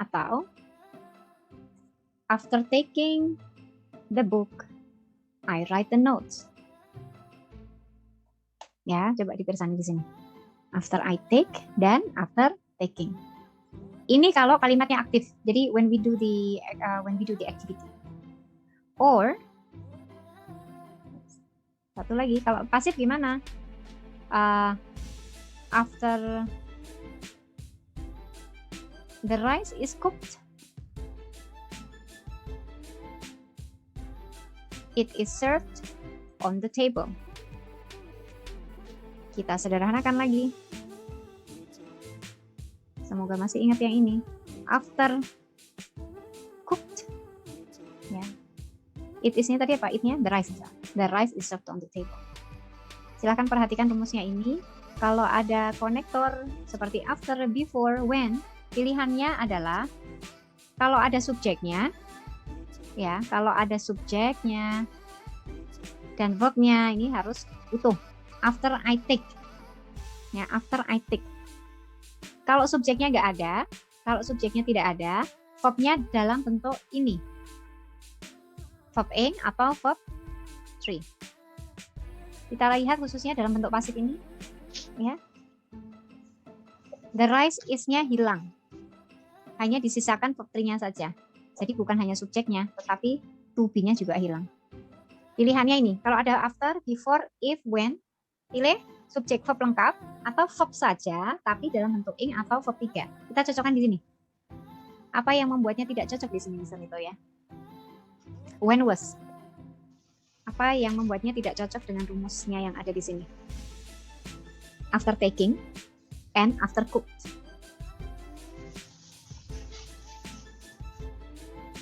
Atau, after taking the book, I write the notes. Ya, coba ditulisannya di sini. After I take dan after taking. Ini kalau kalimatnya aktif. Jadi when we do the activity. Or satu lagi, kalau pasif gimana? After the rice is cooked, it is served on the table. Kita sederhanakan lagi. Semoga masih ingat yang ini. After cooked, ya. It is-nya tadi apa? It-nya the rice. The rice is served on the table. Silahkan perhatikan rumusnya ini. Kalau ada konektor seperti after, before, when, pilihannya adalah kalau ada subjeknya, ya, kalau ada subjeknya dan verbnya ini harus utuh. After I take, ya, after I take. Kalau subjeknya nggak ada, kalau subjeknya tidak ada, verbnya dalam bentuk ini, verb ing atau verb 3. Kita lihat khususnya dalam bentuk pasif ini, ya. The rice is-nya hilang, hanya disisakan verb 3-nya saja. Jadi bukan hanya subjeknya, tetapi to be-nya juga hilang. Pilihannya ini, kalau ada after, before, if, when, pilih subjek verb lengkap atau verb saja tapi dalam bentuk ing atau verb 3. Kita cocokkan di sini. Apa yang membuatnya tidak cocok di sini misalnya itu ya? When was. Apa yang membuatnya tidak cocok dengan rumusnya yang ada di sini? After taking and after cooked.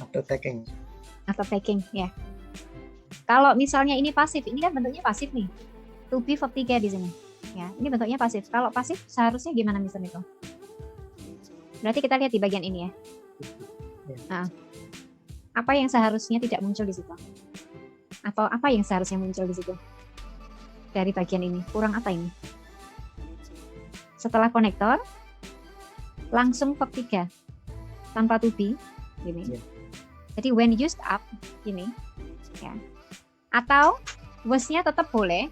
After taking. After taking, ya. Kalau misalnya ini pasif, ini kan bentuknya pasif nih. To be verb 3 di sini. Ya, ini bentuknya pasif. Kalau pasif seharusnya gimana misalnya itu? Berarti kita lihat di bagian ini ya. Nah, apa yang seharusnya tidak muncul di situ? Atau apa yang seharusnya muncul di situ? Dari bagian ini, kurang apa ini? Setelah konektor, langsung verb 3 tanpa to be, gini. Jadi when used up, gini, ya. Atau was-nya tetap boleh,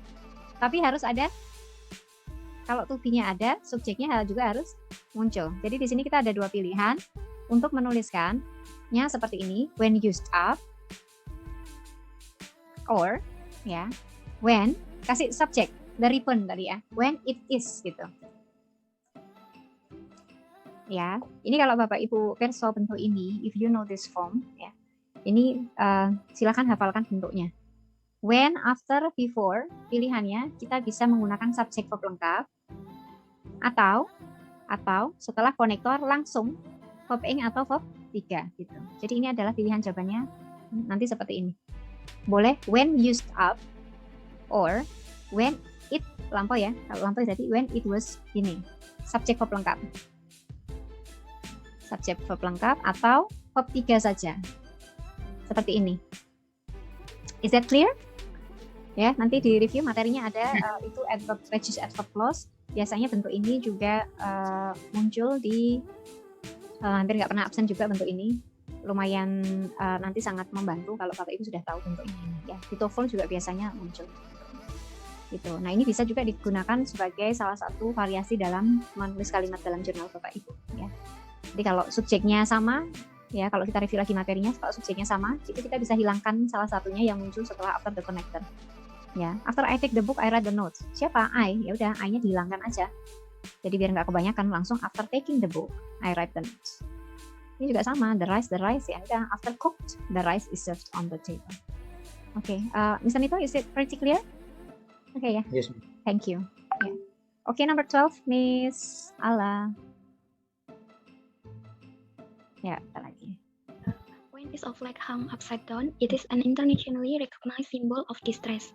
tapi harus ada. Kalau to be-nya ada, subjeknya juga harus muncul. Jadi di sini kita ada dua pilihan untuk menuliskannya seperti ini, when used up, or ya, when kasih subjek dari pun tadi ya, when it is gitu. Ya, ini kalau Bapak Ibu perso bentuk ini, if you know this form, ya, ini silakan hafalkan bentuknya. When, after, before, pilihannya kita bisa menggunakan subjek verb lengkap atau setelah konektor langsung verb ing atau verb 3 gitu. Jadi ini adalah pilihan jawabannya nanti seperti ini. Boleh when used up or when it lampau ya. Kalau lampau jadi when it was ini. Subjek verb lengkap. Subjek verb lengkap atau verb 3 saja. Seperti ini. Is that clear? Ya, nanti di review materinya ada itu adverb, reduced adverb clause. Biasanya bentuk ini juga muncul di hampir nggak pernah absen juga bentuk ini. Lumayan nanti sangat membantu kalau Bapak Ibu sudah tahu bentuk ini. Ya, di TOEFL juga biasanya muncul. Gitu. Nah, ini bisa juga digunakan sebagai salah satu variasi dalam menulis kalimat dalam jurnal Bapak Ibu. Ya. Jadi kalau subjeknya sama, ya kalau kita review lagi materinya, kalau subjeknya sama, itu kita bisa hilangkan salah satunya yang muncul setelah after the connector. Ya, after I take the book, I write the notes. Siapa? I. Ya udah, I-nya dihilangkan aja. Jadi biar nggak kebanyakan, langsung after taking the book, I write the notes. Ini juga sama, the rice ya. Udah, after cooked, the rice is served on the table. Oke, Mr. Nito, is it pretty clear? Oke ya. Yes. Thank you. Yeah. Oke, number 12, Miss Ala. Ya, kita lagi. When is a flag hung upside down, it is an internationally recognized symbol of distress.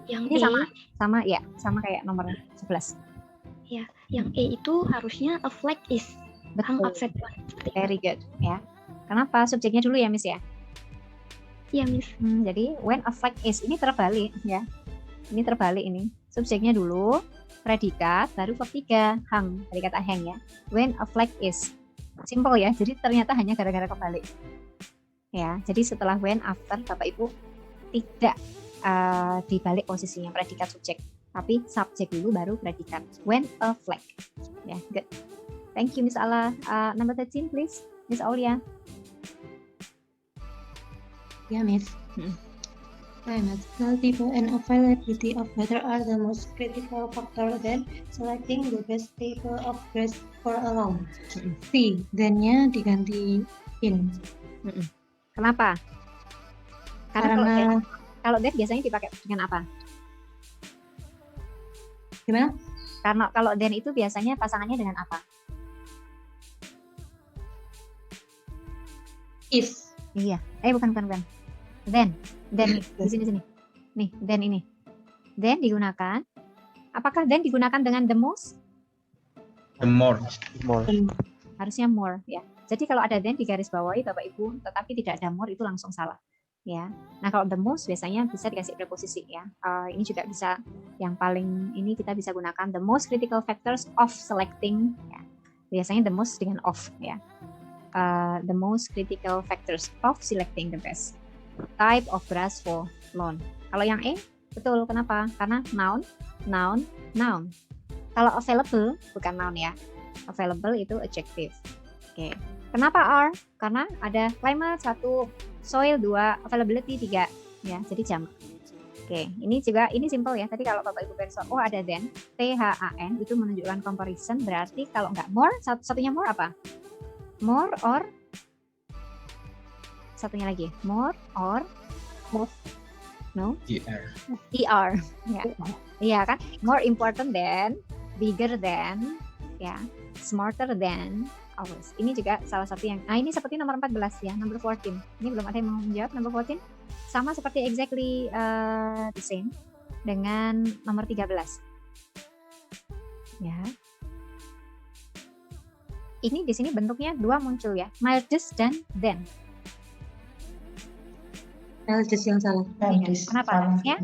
Yang ini E, sama kayak nomor 11. Ya, yang E itu harusnya a flag is hung upside down. Very good, ya. Kenapa? Subjeknya dulu ya, Miss ya? Iya, Miss. Jadi when a flag is, ini terbalik ya. Ini terbalik ini. Subjeknya dulu, predikat, baru verb 3, hang, predikat hang ya. When a flag is. Simple ya, jadi ternyata hanya gara-gara kebalik. Ya, jadi setelah when, after, Bapak Ibu tidak dibalik posisinya predikat subjek, tapi subjek dulu baru predikat. When a flag. Ya, good. Thank you, Miss Ala. Number 13, please, Miss Aulia. Yeah, Miss. Climate, multiple and availability of water are the most critical factor then selecting the best table of grass for a lawn. C, then-nya diganti in. Kenapa? Karena kalau that biasanya dipakai dengan apa? Gimana? Karena kalau then itu biasanya pasangannya dengan apa? Is. Iya. Bukan. Then di sini. Nih, then ini. Then digunakan. Apakah then digunakan dengan the most? The more. Harusnya more ya. Jadi kalau ada then di garis bawahi Bapak Ibu, tetapi tidak ada more itu langsung salah. Ya. Nah, kalau the most biasanya bisa dikasih preposisi ya. Ini juga bisa yang paling ini kita bisa gunakan the most critical factors of selecting ya. Biasanya the most dengan of ya. The most critical factors of selecting the best type of grass for lawn. Kalau yang E, betul. Kenapa? Karena noun. Kalau available bukan noun ya. Available itu adjective. Oke. Kenapa are? Karena ada climate 1, soil 2, availability 3. ya, jadi jamak. Oke, ini simple ya. Tadi kalau Bapak Ibu garis bawah, ada than, THAN itu menunjukkan comparison, berarti kalau nggak more, satunya more apa? More or satunya lagi, more or most? No? ER. Ya. Iya kan? More important than, bigger than, ya, smarter than, always. Ini juga salah satu yang, ini seperti nomor 14 ya, number 14. Ini belum ada yang mau menjawab number 14. Sama seperti exactly the same dengan nomor 13. Ya. Ini di sini bentuknya dua muncul ya, mildest dan then. Mildest yang salah. Kenapa? Ya?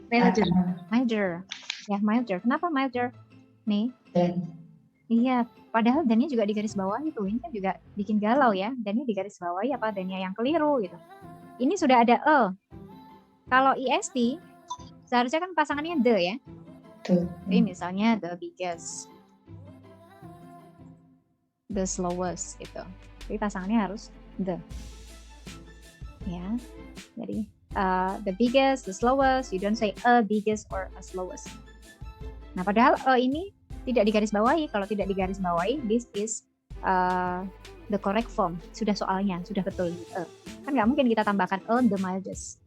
Milder. Ya, milder. Kenapa milder? Nih. Iya, padahal dan-nya juga di garis bawah itu. Ini kan juga bikin galau ya. Dan-nya di garis bawahi apa dan-nya yang keliru gitu. Ini sudah ada e. Kalau EST seharusnya kan pasangannya the ya. Jadi misalnya the biggest, the slowest gitu. Jadi pasangannya harus the. Ya. Jadi the biggest, the slowest, you don't say a biggest or a slowest. Nah, padahal ini tidak digarisbawahi. Kalau tidak digarisbawahi, this is the correct form. Sudah soalnya, sudah betul. Kan nggak mungkin kita tambahkan the mildest.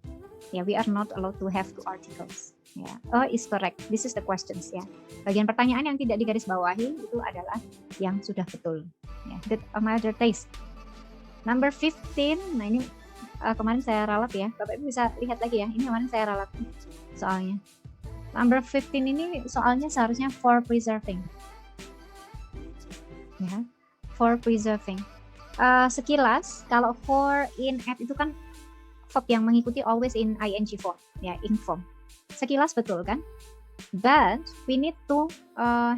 Ya, we are not allowed to have two articles. Ya, is correct. This is the questions ya. Bagian pertanyaan yang tidak digarisbawahi itu adalah yang sudah betul. Ya, the milder taste. Number 15. Nah, ini kemarin saya ralat ya. Bapak Ibu bisa lihat lagi ya. Ini kemarin saya ralat soalnya. Number 15 ini soalnya seharusnya for preserving. Ya, for preserving. Sekilas kalau for, in, at itu kan verb yang mengikuti always in ing form, ya, ing form. Sekilas betul kan? But we need to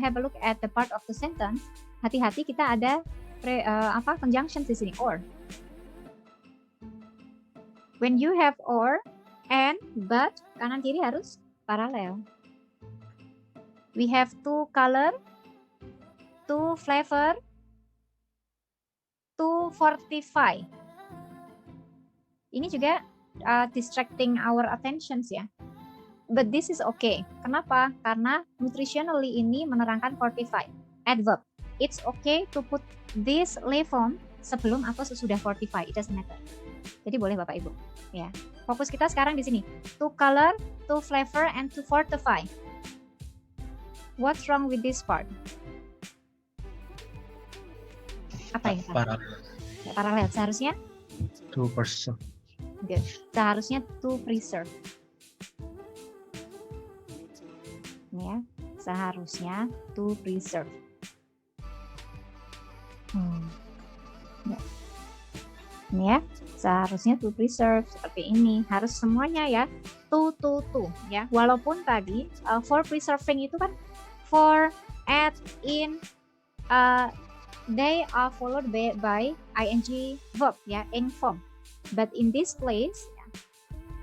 have a look at the part of the sentence. Hati-hati, kita ada conjunction di sini, or. When you have or, and, but, kanan kiri harus paralel. We have to color, to flavor, to fortify. Ini juga distracting our attentions ya. But this is okay. Kenapa? Karena nutritionally ini menerangkan fortify. Adverb. It's okay to put this form sebelum atau sesudah fortify. It doesn't matter. Jadi boleh Bapak Ibu. Ya. Fokus kita sekarang di sini. To color, to flavor, and to fortify. What's wrong with this part? Apa ya? Paralel. Seharusnya? To preserve. Good. Seharusnya to preserve. Ya, seharusnya to preserve. Ya. Ini ya, seharusnya to preserve seperti ini. Harus semuanya ya. To ya. Walaupun tadi for preserving itu kan for, at, in, they are followed by ing verb ya, ing form. But in this place ya,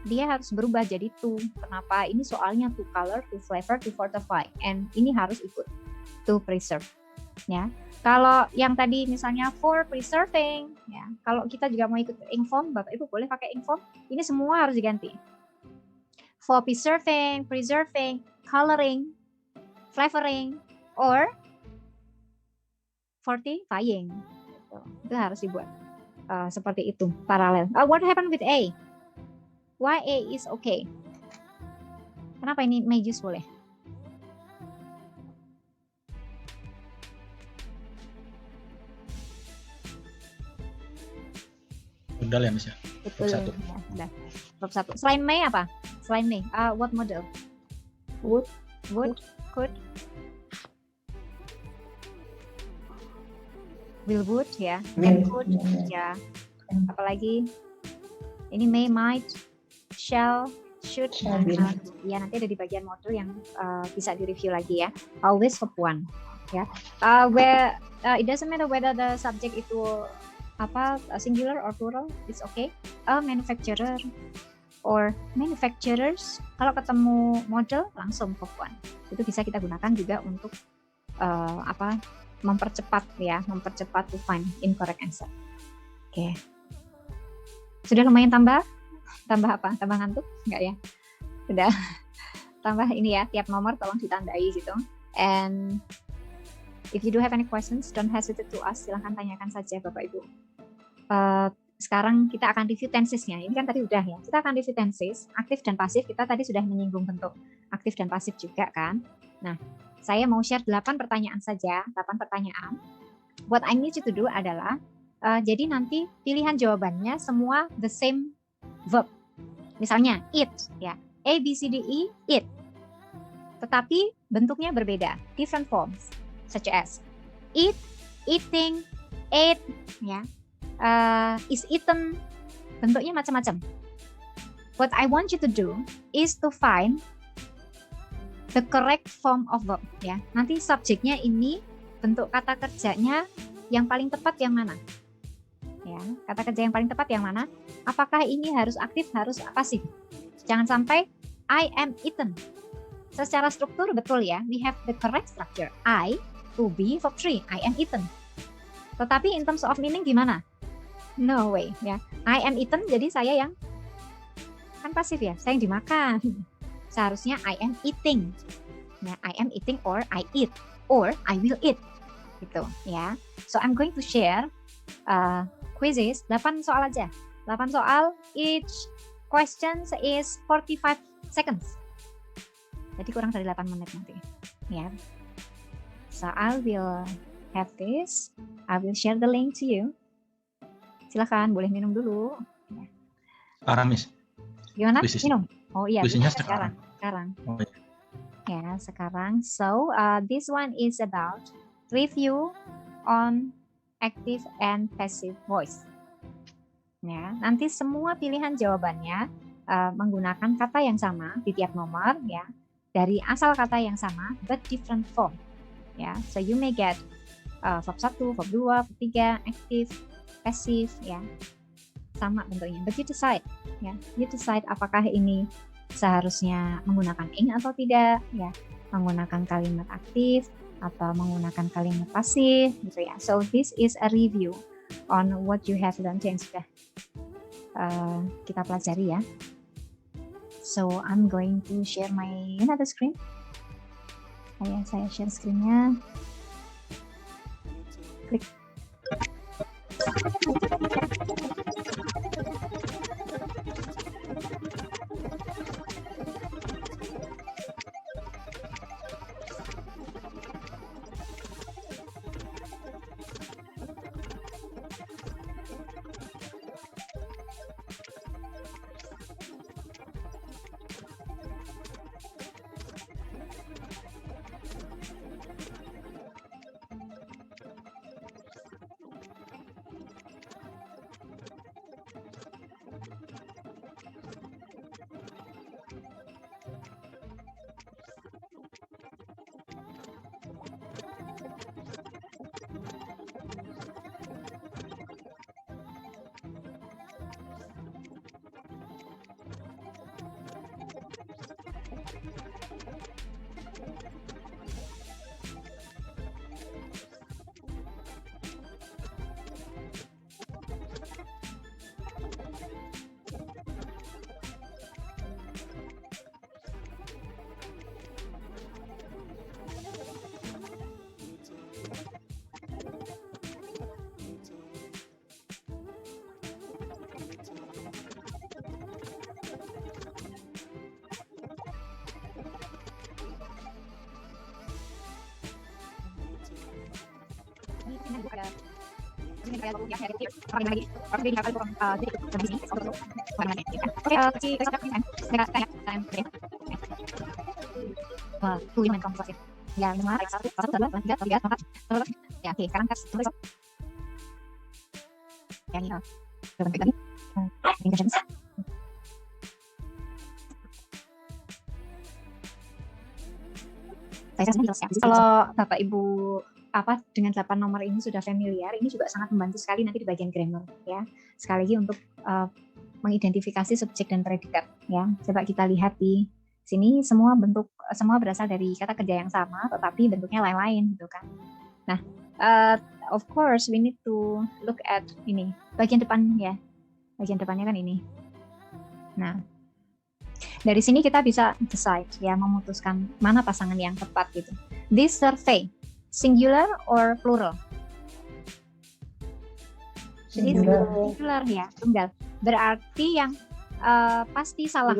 dia harus berubah jadi to. Kenapa? Ini soalnya to color, to flavor, to fortify, and ini harus ikut to preserve. Ya, kalau yang tadi misalnya for preserving, ya, kalau kita juga mau ikut ing form, Bapak Ibu boleh pakai ing form. Ini semua harus diganti. For preserving, coloring, flavoring, or fortifying. Itu harus dibuat seperti itu, paralel. What happened with A? Why A is okay? Kenapa ini may use boleh? Modal ya, Miss ya? Betul. Satu. Ya, bab 1. Selain may apa? Selain may, what model? Would, could, will, would ya, can, could ya. Apalagi ini may, might, shall, should. Ya, nanti ada di bagian modul yang bisa direview lagi ya. Always verb one ya. Where it doesn't matter whether the subject itu singular or plural, it's okay. A manufacturer or manufacturers, kalau ketemu model langsung verb one. Itu bisa kita gunakan juga untuk mempercepat to find incorrect answer. Oke. Sudah lumayan tambah Tambah apa? Tambah ngantuk? Enggak ya? Udah. Tambah ini ya, tiap nomor tolong ditandai gitu. And if you do have any questions, don't hesitate to ask. Silahkan tanyakan saja Bapak Ibu. Sekarang kita akan review tensesnya. Ini kan tadi udah ya. Kita akan review tenses, aktif dan pasif. Kita tadi sudah menyinggung bentuk aktif dan pasif juga kan. Nah, saya mau share 8 pertanyaan saja, 8 pertanyaan. What I need you to do adalah, jadi nanti pilihan jawabannya semua the same verb. Misalnya, eat, ya. A, B, C, D, E, eat. Tetapi bentuknya berbeda, different forms, such as eat, eating, ate, ya. Is eaten, bentuknya macam-macam. What I want you to do is to find the correct form of verb, ya. Nanti subjeknya ini bentuk kata kerjanya yang paling tepat yang mana? Ya, kata kerja yang paling tepat yang mana? Apakah ini harus aktif, harus pasif? Jangan sampai I am eaten. Secara struktur betul ya, we have the correct structure. I, to be, verb 3, I am eaten. Tetapi in terms of meaning gimana? No way ya. I am eaten jadi saya yang kan pasif ya, saya yang dimakan. Seharusnya I am eating. Ya, I am eating or I eat or I will eat. Gitu ya. So I'm going to share quizzes 8 soal aja. 8 soal, each question is 45 seconds. Jadi kurang dari 8 menit nanti. Ya. So I will have this. I will share the link to you. Silakan, boleh minum dulu. Aramis. Gimana? Kuisnya. Minum. Oh iya, Kuisnya sekarang. Oh, iya. Ya, sekarang. So, this one is about review on active and passive voice. Ya, nanti semua pilihan jawabannya menggunakan kata yang sama di tiap nomor, ya. Dari asal kata yang sama, but different form. Ya, so you may get verb 1, verb 2, verb 3, active, passive, ya, sama bentuknya. But you decide, ya, you decide apakah ini seharusnya menggunakan ing atau tidak, ya, menggunakan kalimat aktif atau menggunakan kalimat pasif, gitu ya. So this is a review on what you have learned yang sudah kita pelajari ya. So I'm going to share my another screen. Saya share screen-nya. Klik. Ya, oke, sekarang tes tulis. Ya, ini tadi. Kalau Bapak Ibu dengan 8 nomor ini sudah familiar, ini juga sangat membantu sekali nanti di bagian grammar ya. Sekali lagi untuk mengidentifikasi subjek dan predikat ya. Coba kita lihat di sini semua berasal dari kata kerja yang sama tetapi bentuknya lain-lain gitu kan. Nah, of course we need to look at ini bagian depan ya. Bagian depannya kan ini. Nah, dari sini kita bisa decide ya, memutuskan mana pasangan yang tepat gitu. This survey, singular or plural? Singular ya, tunggal. Berarti yang pasti salah.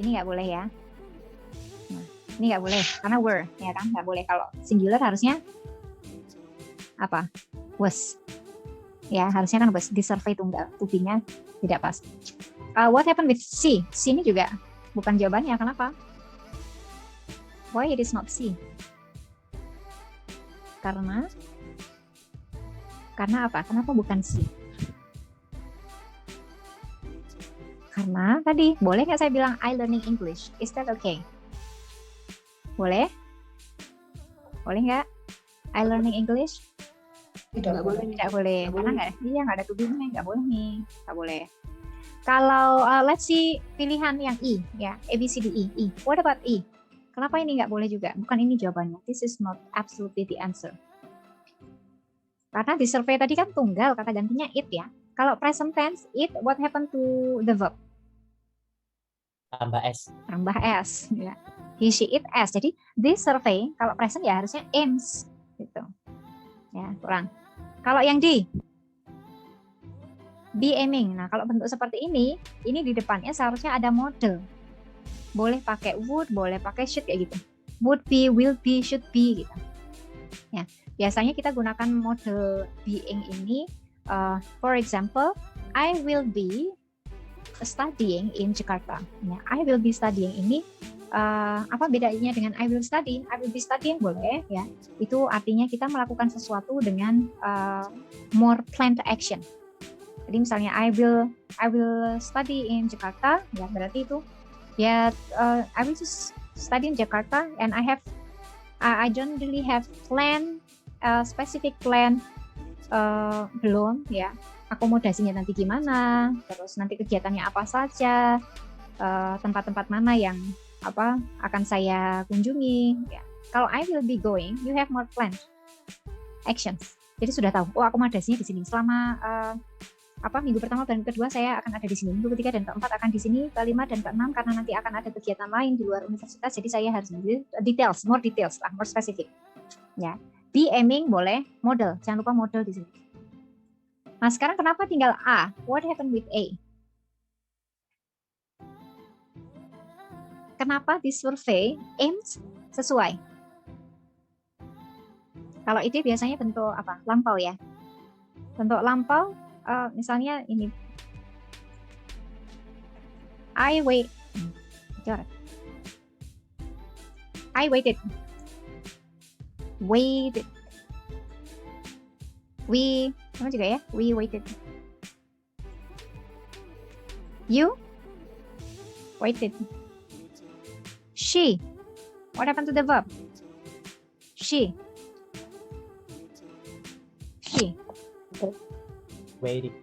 Ini nggak boleh ya. Nah, ini nggak boleh karena were ya kan, nggak boleh. Kalau singular harusnya apa? Was. Ya harusnya kan was. Di survey tunggal, to-be-nya tidak pas. What happened with C? C ini juga bukan jawabannya. Kenapa? Why it is not C? Karena apa? Kenapa bukan C? Karena tadi, boleh nggak saya bilang I learning English? Is that okay? Boleh? Boleh nggak? I learning English? Tidak boleh. Tidak boleh. Karena nggak ada to-be-nya, nggak boleh nih. Nggak boleh. Kalau let's see pilihan yang I, ya, A, B, C, D, E. What about E? Kenapa ini nggak boleh juga? Bukan ini jawabannya. This is not absolutely the answer. Karena di survei tadi kan tunggal, kata gantinya it ya. Kalau present tense, it, what happened to the verb? Tambah S. Tambah S. Ya. He, she, it, S. Jadi this survey, kalau present ya harusnya aims. Gitu. Ya, kurang. Kalau yang D, be aiming. Nah, kalau bentuk seperti ini di depannya seharusnya ada model. Boleh pakai would, boleh pakai should kayak gitu. Would be, will be, should be gitu. Ya, biasanya kita gunakan model being ini. For example, I will be studying in Jakarta. Ya, I will be studying ini apa bedanya dengan I will study? I will be studying boleh ya. Itu artinya kita melakukan sesuatu dengan more planned action. Jadi misalnya I will study in Jakarta, ya berarti itu ya I will just study in Jakarta and I don't really have specific plan belum ya, akomodasinya nanti gimana, terus nanti kegiatannya apa saja, tempat-tempat mana yang akan saya kunjungi ya. Kalau I will be going, you have more planned actions. Jadi sudah tahu, oh akomodasinya di sini selama minggu pertama dan kedua saya akan ada di sini, minggu ketiga dan keempat akan di sini, kelima dan keenam karena nanti akan ada kegiatan lain di luar universitas, jadi saya harus more details, more specific. Ya, be aiming boleh, model, jangan lupa model di sini. Nah sekarang kenapa tinggal A? What happened with A? Kenapa di survei aims sesuai? Kalau itu biasanya bentuk apa? Lampau ya. Bentuk lampau. Misalnya ini I waited we sama juga ya, we waited, you waited, she, what happened to the verb? She Waiting.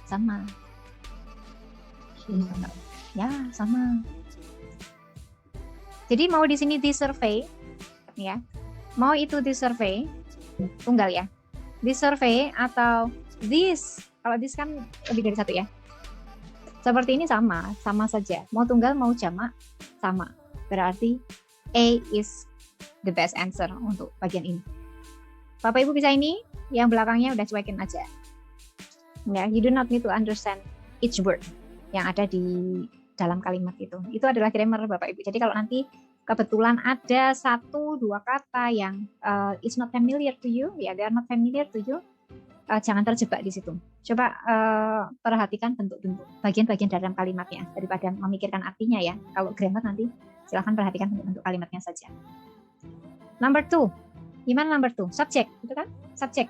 Sama. Ya, sama. Jadi mau di sini di survei, ya. Mau itu di survei, tunggal ya. Di survei atau this. Kalau this kan lebih dari satu ya. Seperti ini sama saja. Mau tunggal, mau jamak, sama. Berarti A is the best answer untuk bagian ini. Bapak Ibu bisa ini, yang belakangnya udah cuekin aja. Ya, you do not need to understand each word yang ada di dalam kalimat itu. Itu adalah grammar Bapak Ibu. Jadi kalau nanti kebetulan ada 1-2 kata yang is not familiar to you, ya they are not familiar to you, jangan terjebak di situ. Coba perhatikan bentuk-bentuk bagian-bagian dalam kalimatnya daripada memikirkan artinya ya. Kalau grammar nanti silahkan perhatikan bentuk-bentuk kalimatnya saja. Number 2. Gimana number 2? Subject, itu kan? Subject.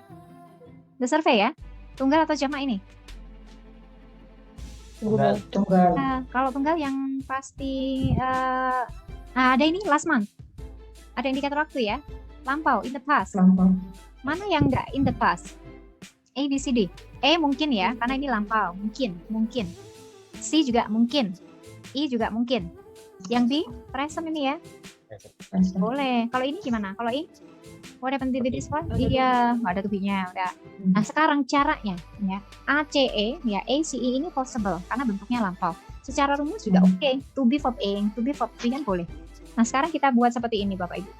The survey ya. Tunggal atau jamak ini? Tunggal. Kalau tunggal yang pasti ada ini last month. Ada indikator waktu ya. Lampau, in the past. Lampau. Mana yang enggak in the past? A, B, C, D. E mungkin ya, karena ini lampau. Mungkin. C juga mungkin. I juga mungkin. Yang B, present ini ya. Boleh. Kalau ini gimana? Kalau ini, what happened to this one? Iya, nggak ada to be-nya. Udah. Nah, sekarang caranya, ya, ACE, ya, ACE ini possible karena bentuknya lampau. Secara rumus juga oke. To be verb A, to be verb 3 kan boleh. Nah, sekarang kita buat seperti ini, Bapak Ibu.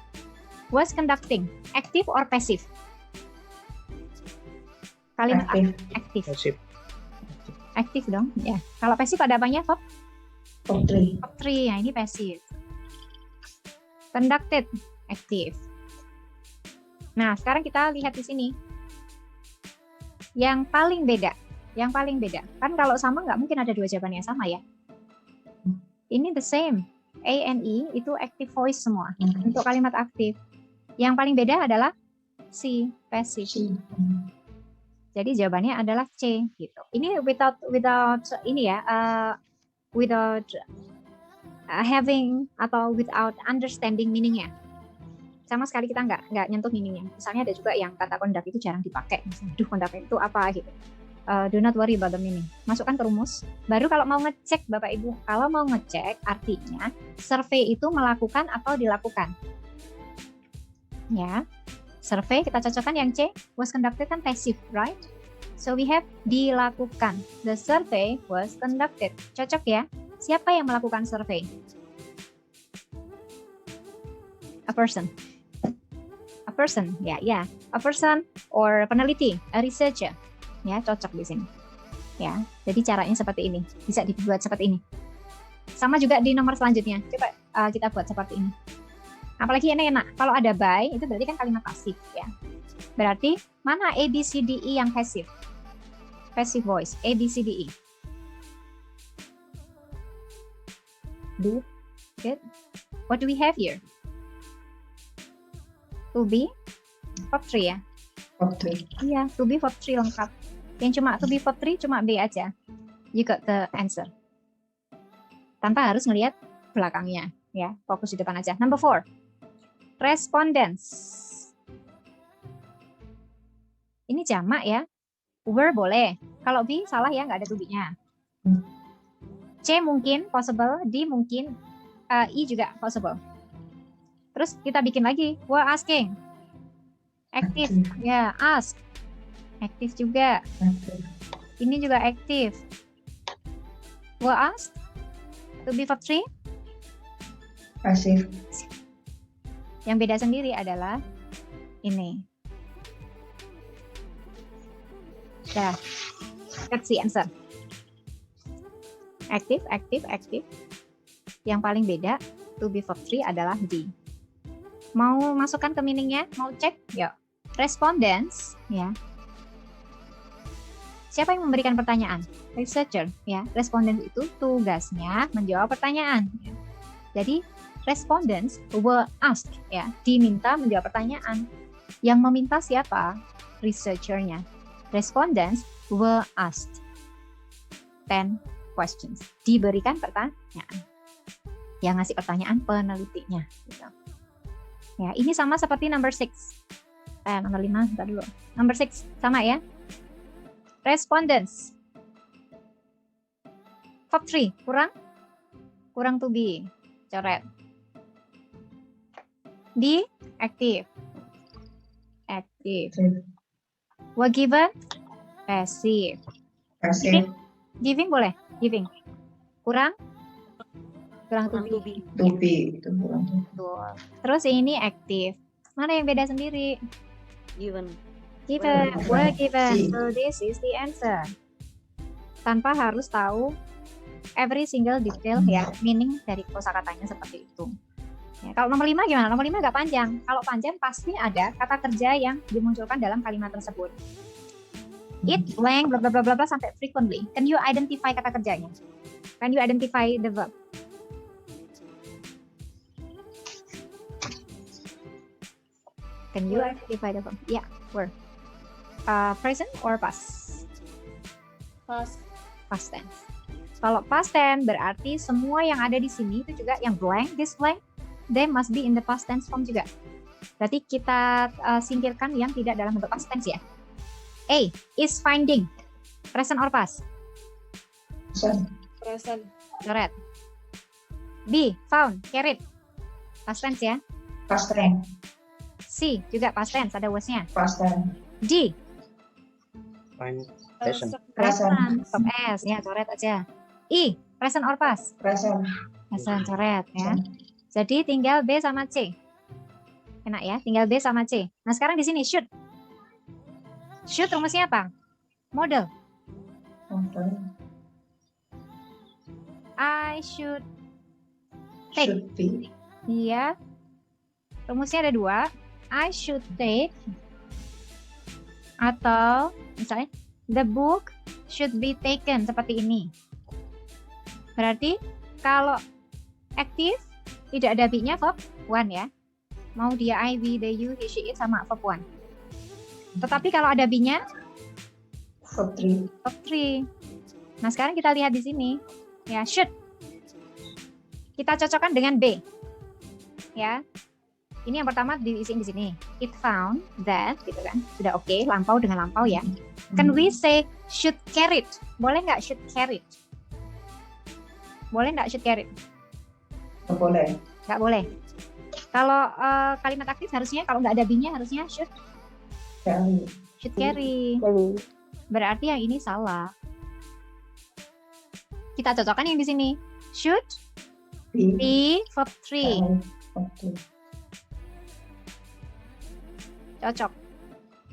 Was conducting, active or passive? Kalimat aktif. Aktif dong, ya. Kalau passive ada apanya, verb? Verb 3. Nah, ini passive. Conducted, active. Nah, sekarang kita lihat di sini. Yang paling beda. Kan kalau sama nggak mungkin ada dua jawaban yang sama ya. Ini the same. A and E itu active voice semua. Untuk kalimat aktif. Yang paling beda adalah C, passive. Jadi jawabannya adalah C gitu. Ini without ini ya, without having atau without understanding meaningnya. Sama sekali kita nggak nyentuh meaningnya. Misalnya ada juga yang kata conduct itu jarang dipakai. Misalnya, conduct itu apa gitu. Do not worry about the meaning. Masukkan ke rumus. Baru kalau mau ngecek Bapak Ibu, kalau mau ngecek artinya survei itu melakukan atau dilakukan. Ya, survei kita cocokkan yang C, was conducted kan passive, right? So we have dilakukan. The survey was conducted. Cocok ya? Siapa yang melakukan survei? A person. A person, ya. A person or peneliti, a researcher. Ya, cocok di sini. Ya, jadi caranya seperti ini. Bisa dibuat seperti ini. Sama juga di nomor selanjutnya. Coba kita buat seperti ini. Apalagi ini enak. Kalau ada by, itu berarti kan kalimat pasif ya. Berarti mana A, B, C, D, E yang passive? Passive voice. A, B, C, D, E. D. Good. What do we have here? To be verb 3 ya? Verb 3. Iya, to be verb 3 lengkap. Yang cuma to be verb 3 cuma B aja. You got the answer. Tanpa harus ngelihat belakangnya ya. Fokus di depan aja. Number 4. Respondents. Ini jamak ya. Were boleh. Kalau B salah ya, nggak ada to be-nya. C mungkin possible, D mungkin, E juga possible. Terus kita bikin lagi, were asking. Active, ya, ask. Active juga. Ini juga active. Were asked. To be verb 3. Passive. Yang beda sendiri adalah ini. Ya, that's the answer. Active, active, active. Yang paling beda, to be verb 3 adalah D. Mau masukkan ke meaningnya? Mau cek? Yuk. Respondents, ya. Siapa yang memberikan pertanyaan? Researcher, ya. Respondents itu tugasnya menjawab pertanyaan. Ya. Jadi, respondents were asked, ya. Diminta menjawab pertanyaan. Yang meminta siapa? Researchernya. Respondents were asked 10 questions. Diberikan pertanyaan. Yang ngasih pertanyaan penelitinya. Gitu. Ya, ini sama seperti number 6. Nomor 5, bentar dulu. Number 6, sama ya. Respondents. Verb 3, kurang to be. Coret. D, active. Active. Were given, passive. Passive. Giving boleh, giving. Kurang to be. To be. Itu kurang. Terus ini active. Mana yang beda sendiri? Given. Given, were given. So this is the answer. Tanpa harus tahu every single detail ya, meaning dari kosakatanya seperti itu. Ya, kalau nomor 5 gimana? Nomor 5 nggak panjang. Kalau panjang pasti ada kata kerja yang dimunculkan dalam kalimat tersebut. It, blank, bla bla bla bla sampai frequently. Can you identify kata kerjanya? Can you identify the verb? Can you identify the verb? Yeah, were. Present or past? Past. Past tense. Kalau past tense berarti semua yang ada di sini itu juga yang blank, this blank, they must be in the past tense form juga. Berarti kita singkirkan yang tidak dalam bentuk past tense ya. A, is finding. Present or past? Present. Present. Correct. B, found, carried. Past tense ya. Past tense. C, juga past tense, ada was-nya. Past tense. D, Find present. present, verb S, ya coret aja. E, present or past? Present. Present, coret ya. Jadi tinggal B sama C. Enak ya, tinggal B sama C. Nah sekarang di sini should. Should rumusnya apa? Model. I should take. Should be. Iya. Rumusnya ada dua. I should take. Atau misalnya the book should be taken, seperti ini. Berarti kalau aktif tidak ada be-nya verb one ya. Mau dia I, we, they, you, he, she, it sama verb one. Tetapi kalau ada be-nya verb three. Verb three. Nah sekarang kita lihat di sini ya, should kita cocokkan dengan B ya. Ini yang pertama diisiin di sini. It found that, gitu kan? Sudah oke, lampau dengan lampau ya. Can we say should carried? Boleh nggak should carried? Boleh nggak should carried? Nggak boleh. Nggak boleh. Kalau kalimat aktif harusnya kalau nggak ada be-nya harusnya should Carry. Should carry. Berarti yang ini salah. Kita cocokkan yang di sini. Should be verb 3. Cocok.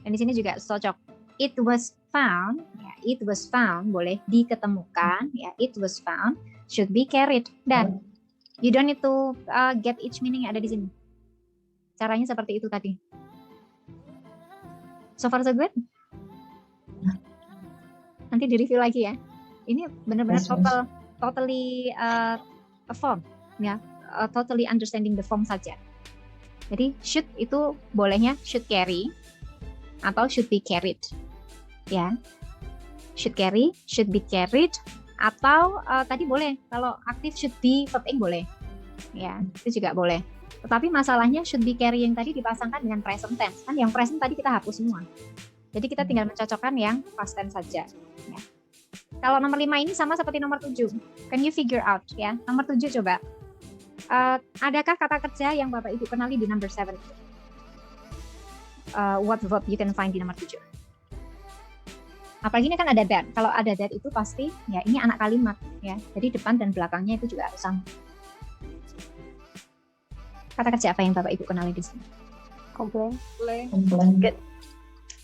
Dan di sini juga cocok. It was found, ya, it was found boleh diketemukan, ya, it was found should be carried. Dan you don't need to get each meaning yang ada di sini. Caranya seperti itu tadi. So far so good? Nanti di review lagi ya. Ini benar-benar totally a form, ya, totally understanding the form saja. Jadi should itu bolehnya should carry atau should be carried, ya. Should carry, should be carried, atau tadi boleh kalau aktif should be verb ing boleh, ya itu juga boleh. Tetapi masalahnya should be carry yang tadi dipasangkan dengan present tense, kan yang present tadi kita hapus semua. Jadi kita tinggal mencocokkan yang past tense saja. Ya. Kalau nomor 5 ini sama seperti nomor 7. Can you figure out ya? Nomor 7 coba. Adakah kata kerja yang Bapak Ibu kenali di number 7? What verb you can find di nomor 7? Apalagi ini kan ada that. Kalau ada that itu pasti ya ini anak kalimat ya. Jadi depan dan belakangnya itu juga harus sama. Kata kerja apa yang Bapak Ibu kenali di sini? Complain. Good.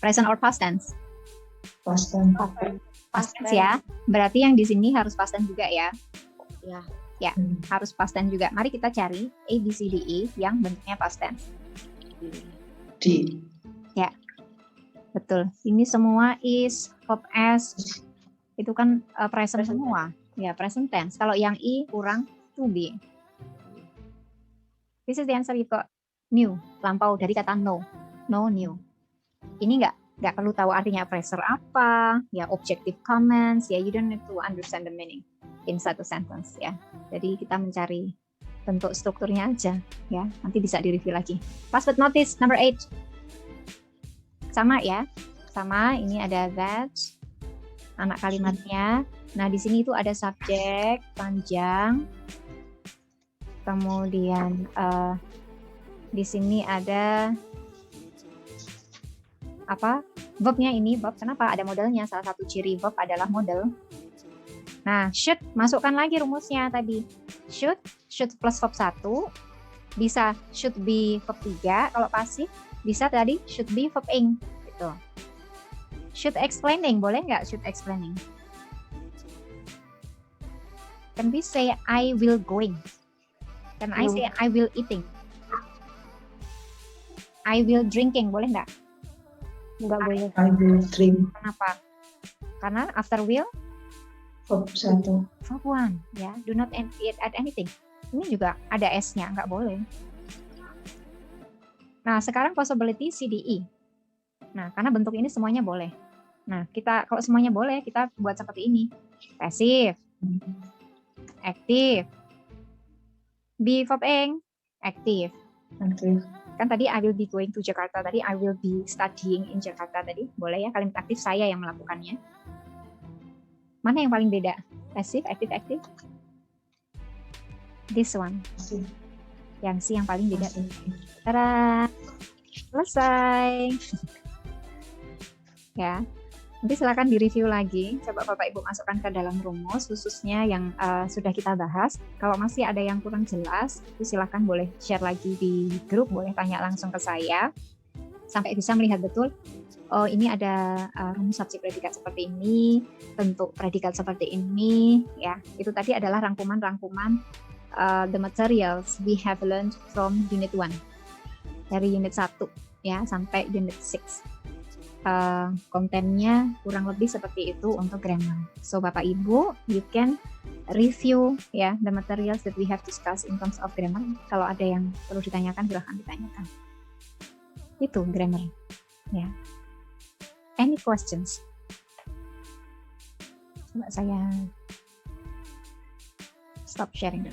Present or past tense? Past tense. Past tense ya. Berarti yang di sini harus past tense juga ya. Ya. Ya, harus past tense juga. Mari kita cari A, B, C, D, E yang bentuknya past tense. D. Ya, betul. Ini semua is, verb S, itu kan present semua. Ya, present tense. Kalau yang I kurang to be. This is the answer you got. New, lampau dari kata no. No new. Ini nggak perlu tahu artinya pressure apa, ya objective comments, ya you don't need to understand the meaning in satu sentence ya. Jadi kita mencari bentuk strukturnya aja ya. Nanti bisa di-review lagi. Last but not least, number 8. Sama ya. Sama, ini ada that. Anak kalimatnya. Nah, di sini itu ada subjek panjang. Kemudian di sini ada apa? Verbnya ini, verb. Kenapa? Ada modelnya. Salah satu ciri verb adalah model. Nah, should, masukkan lagi rumusnya tadi. Should plus verb 1, bisa should be verb 3, kalau pasif, bisa tadi should be verb ing, gitu. Should explaining, boleh nggak should explaining? Can we say I will going? Can I say I will eating? I will drinking, boleh nggak? Nggak boleh. I will drink. Kenapa? Karena after will verb 1. Verb 1 ya. Do not add anything. Ini juga ada S-nya, nggak boleh. Nah, sekarang possibility CDE. Nah, karena bentuk ini semuanya boleh. Nah, kita kalau semuanya boleh, kita buat seperti ini. Passive, active, be verb ing, active. Kan tadi I will be going to Jakarta, tadi I will be studying in Jakarta tadi. Boleh ya, kalimat aktif saya yang melakukannya. Mana yang paling beda? Passive, active, active? This one. Yang C yang paling beda. Tada! Selesai. Ya. Nanti silakan direview lagi. Coba Bapak Ibu masukkan ke dalam rumus, khususnya yang sudah kita bahas. Kalau masih ada yang kurang jelas, itu silakan boleh share lagi di grup, boleh tanya langsung ke saya. Sampai bisa melihat betul, oh ini ada rumus subjek predikat seperti ini, bentuk predikat seperti ini. Ya, itu tadi adalah rangkuman-rangkuman the materials we have learned from unit 1. Dari unit 1 ya sampai unit 6. Kontennya kurang lebih seperti itu untuk grammar. So Bapak Ibu, you can review ya the materials that we have discussed in terms of grammar. Kalau ada yang perlu ditanyakan, silahkan ditanyakan. Itu grammar ya. Any questions? Coba saya stop sharing.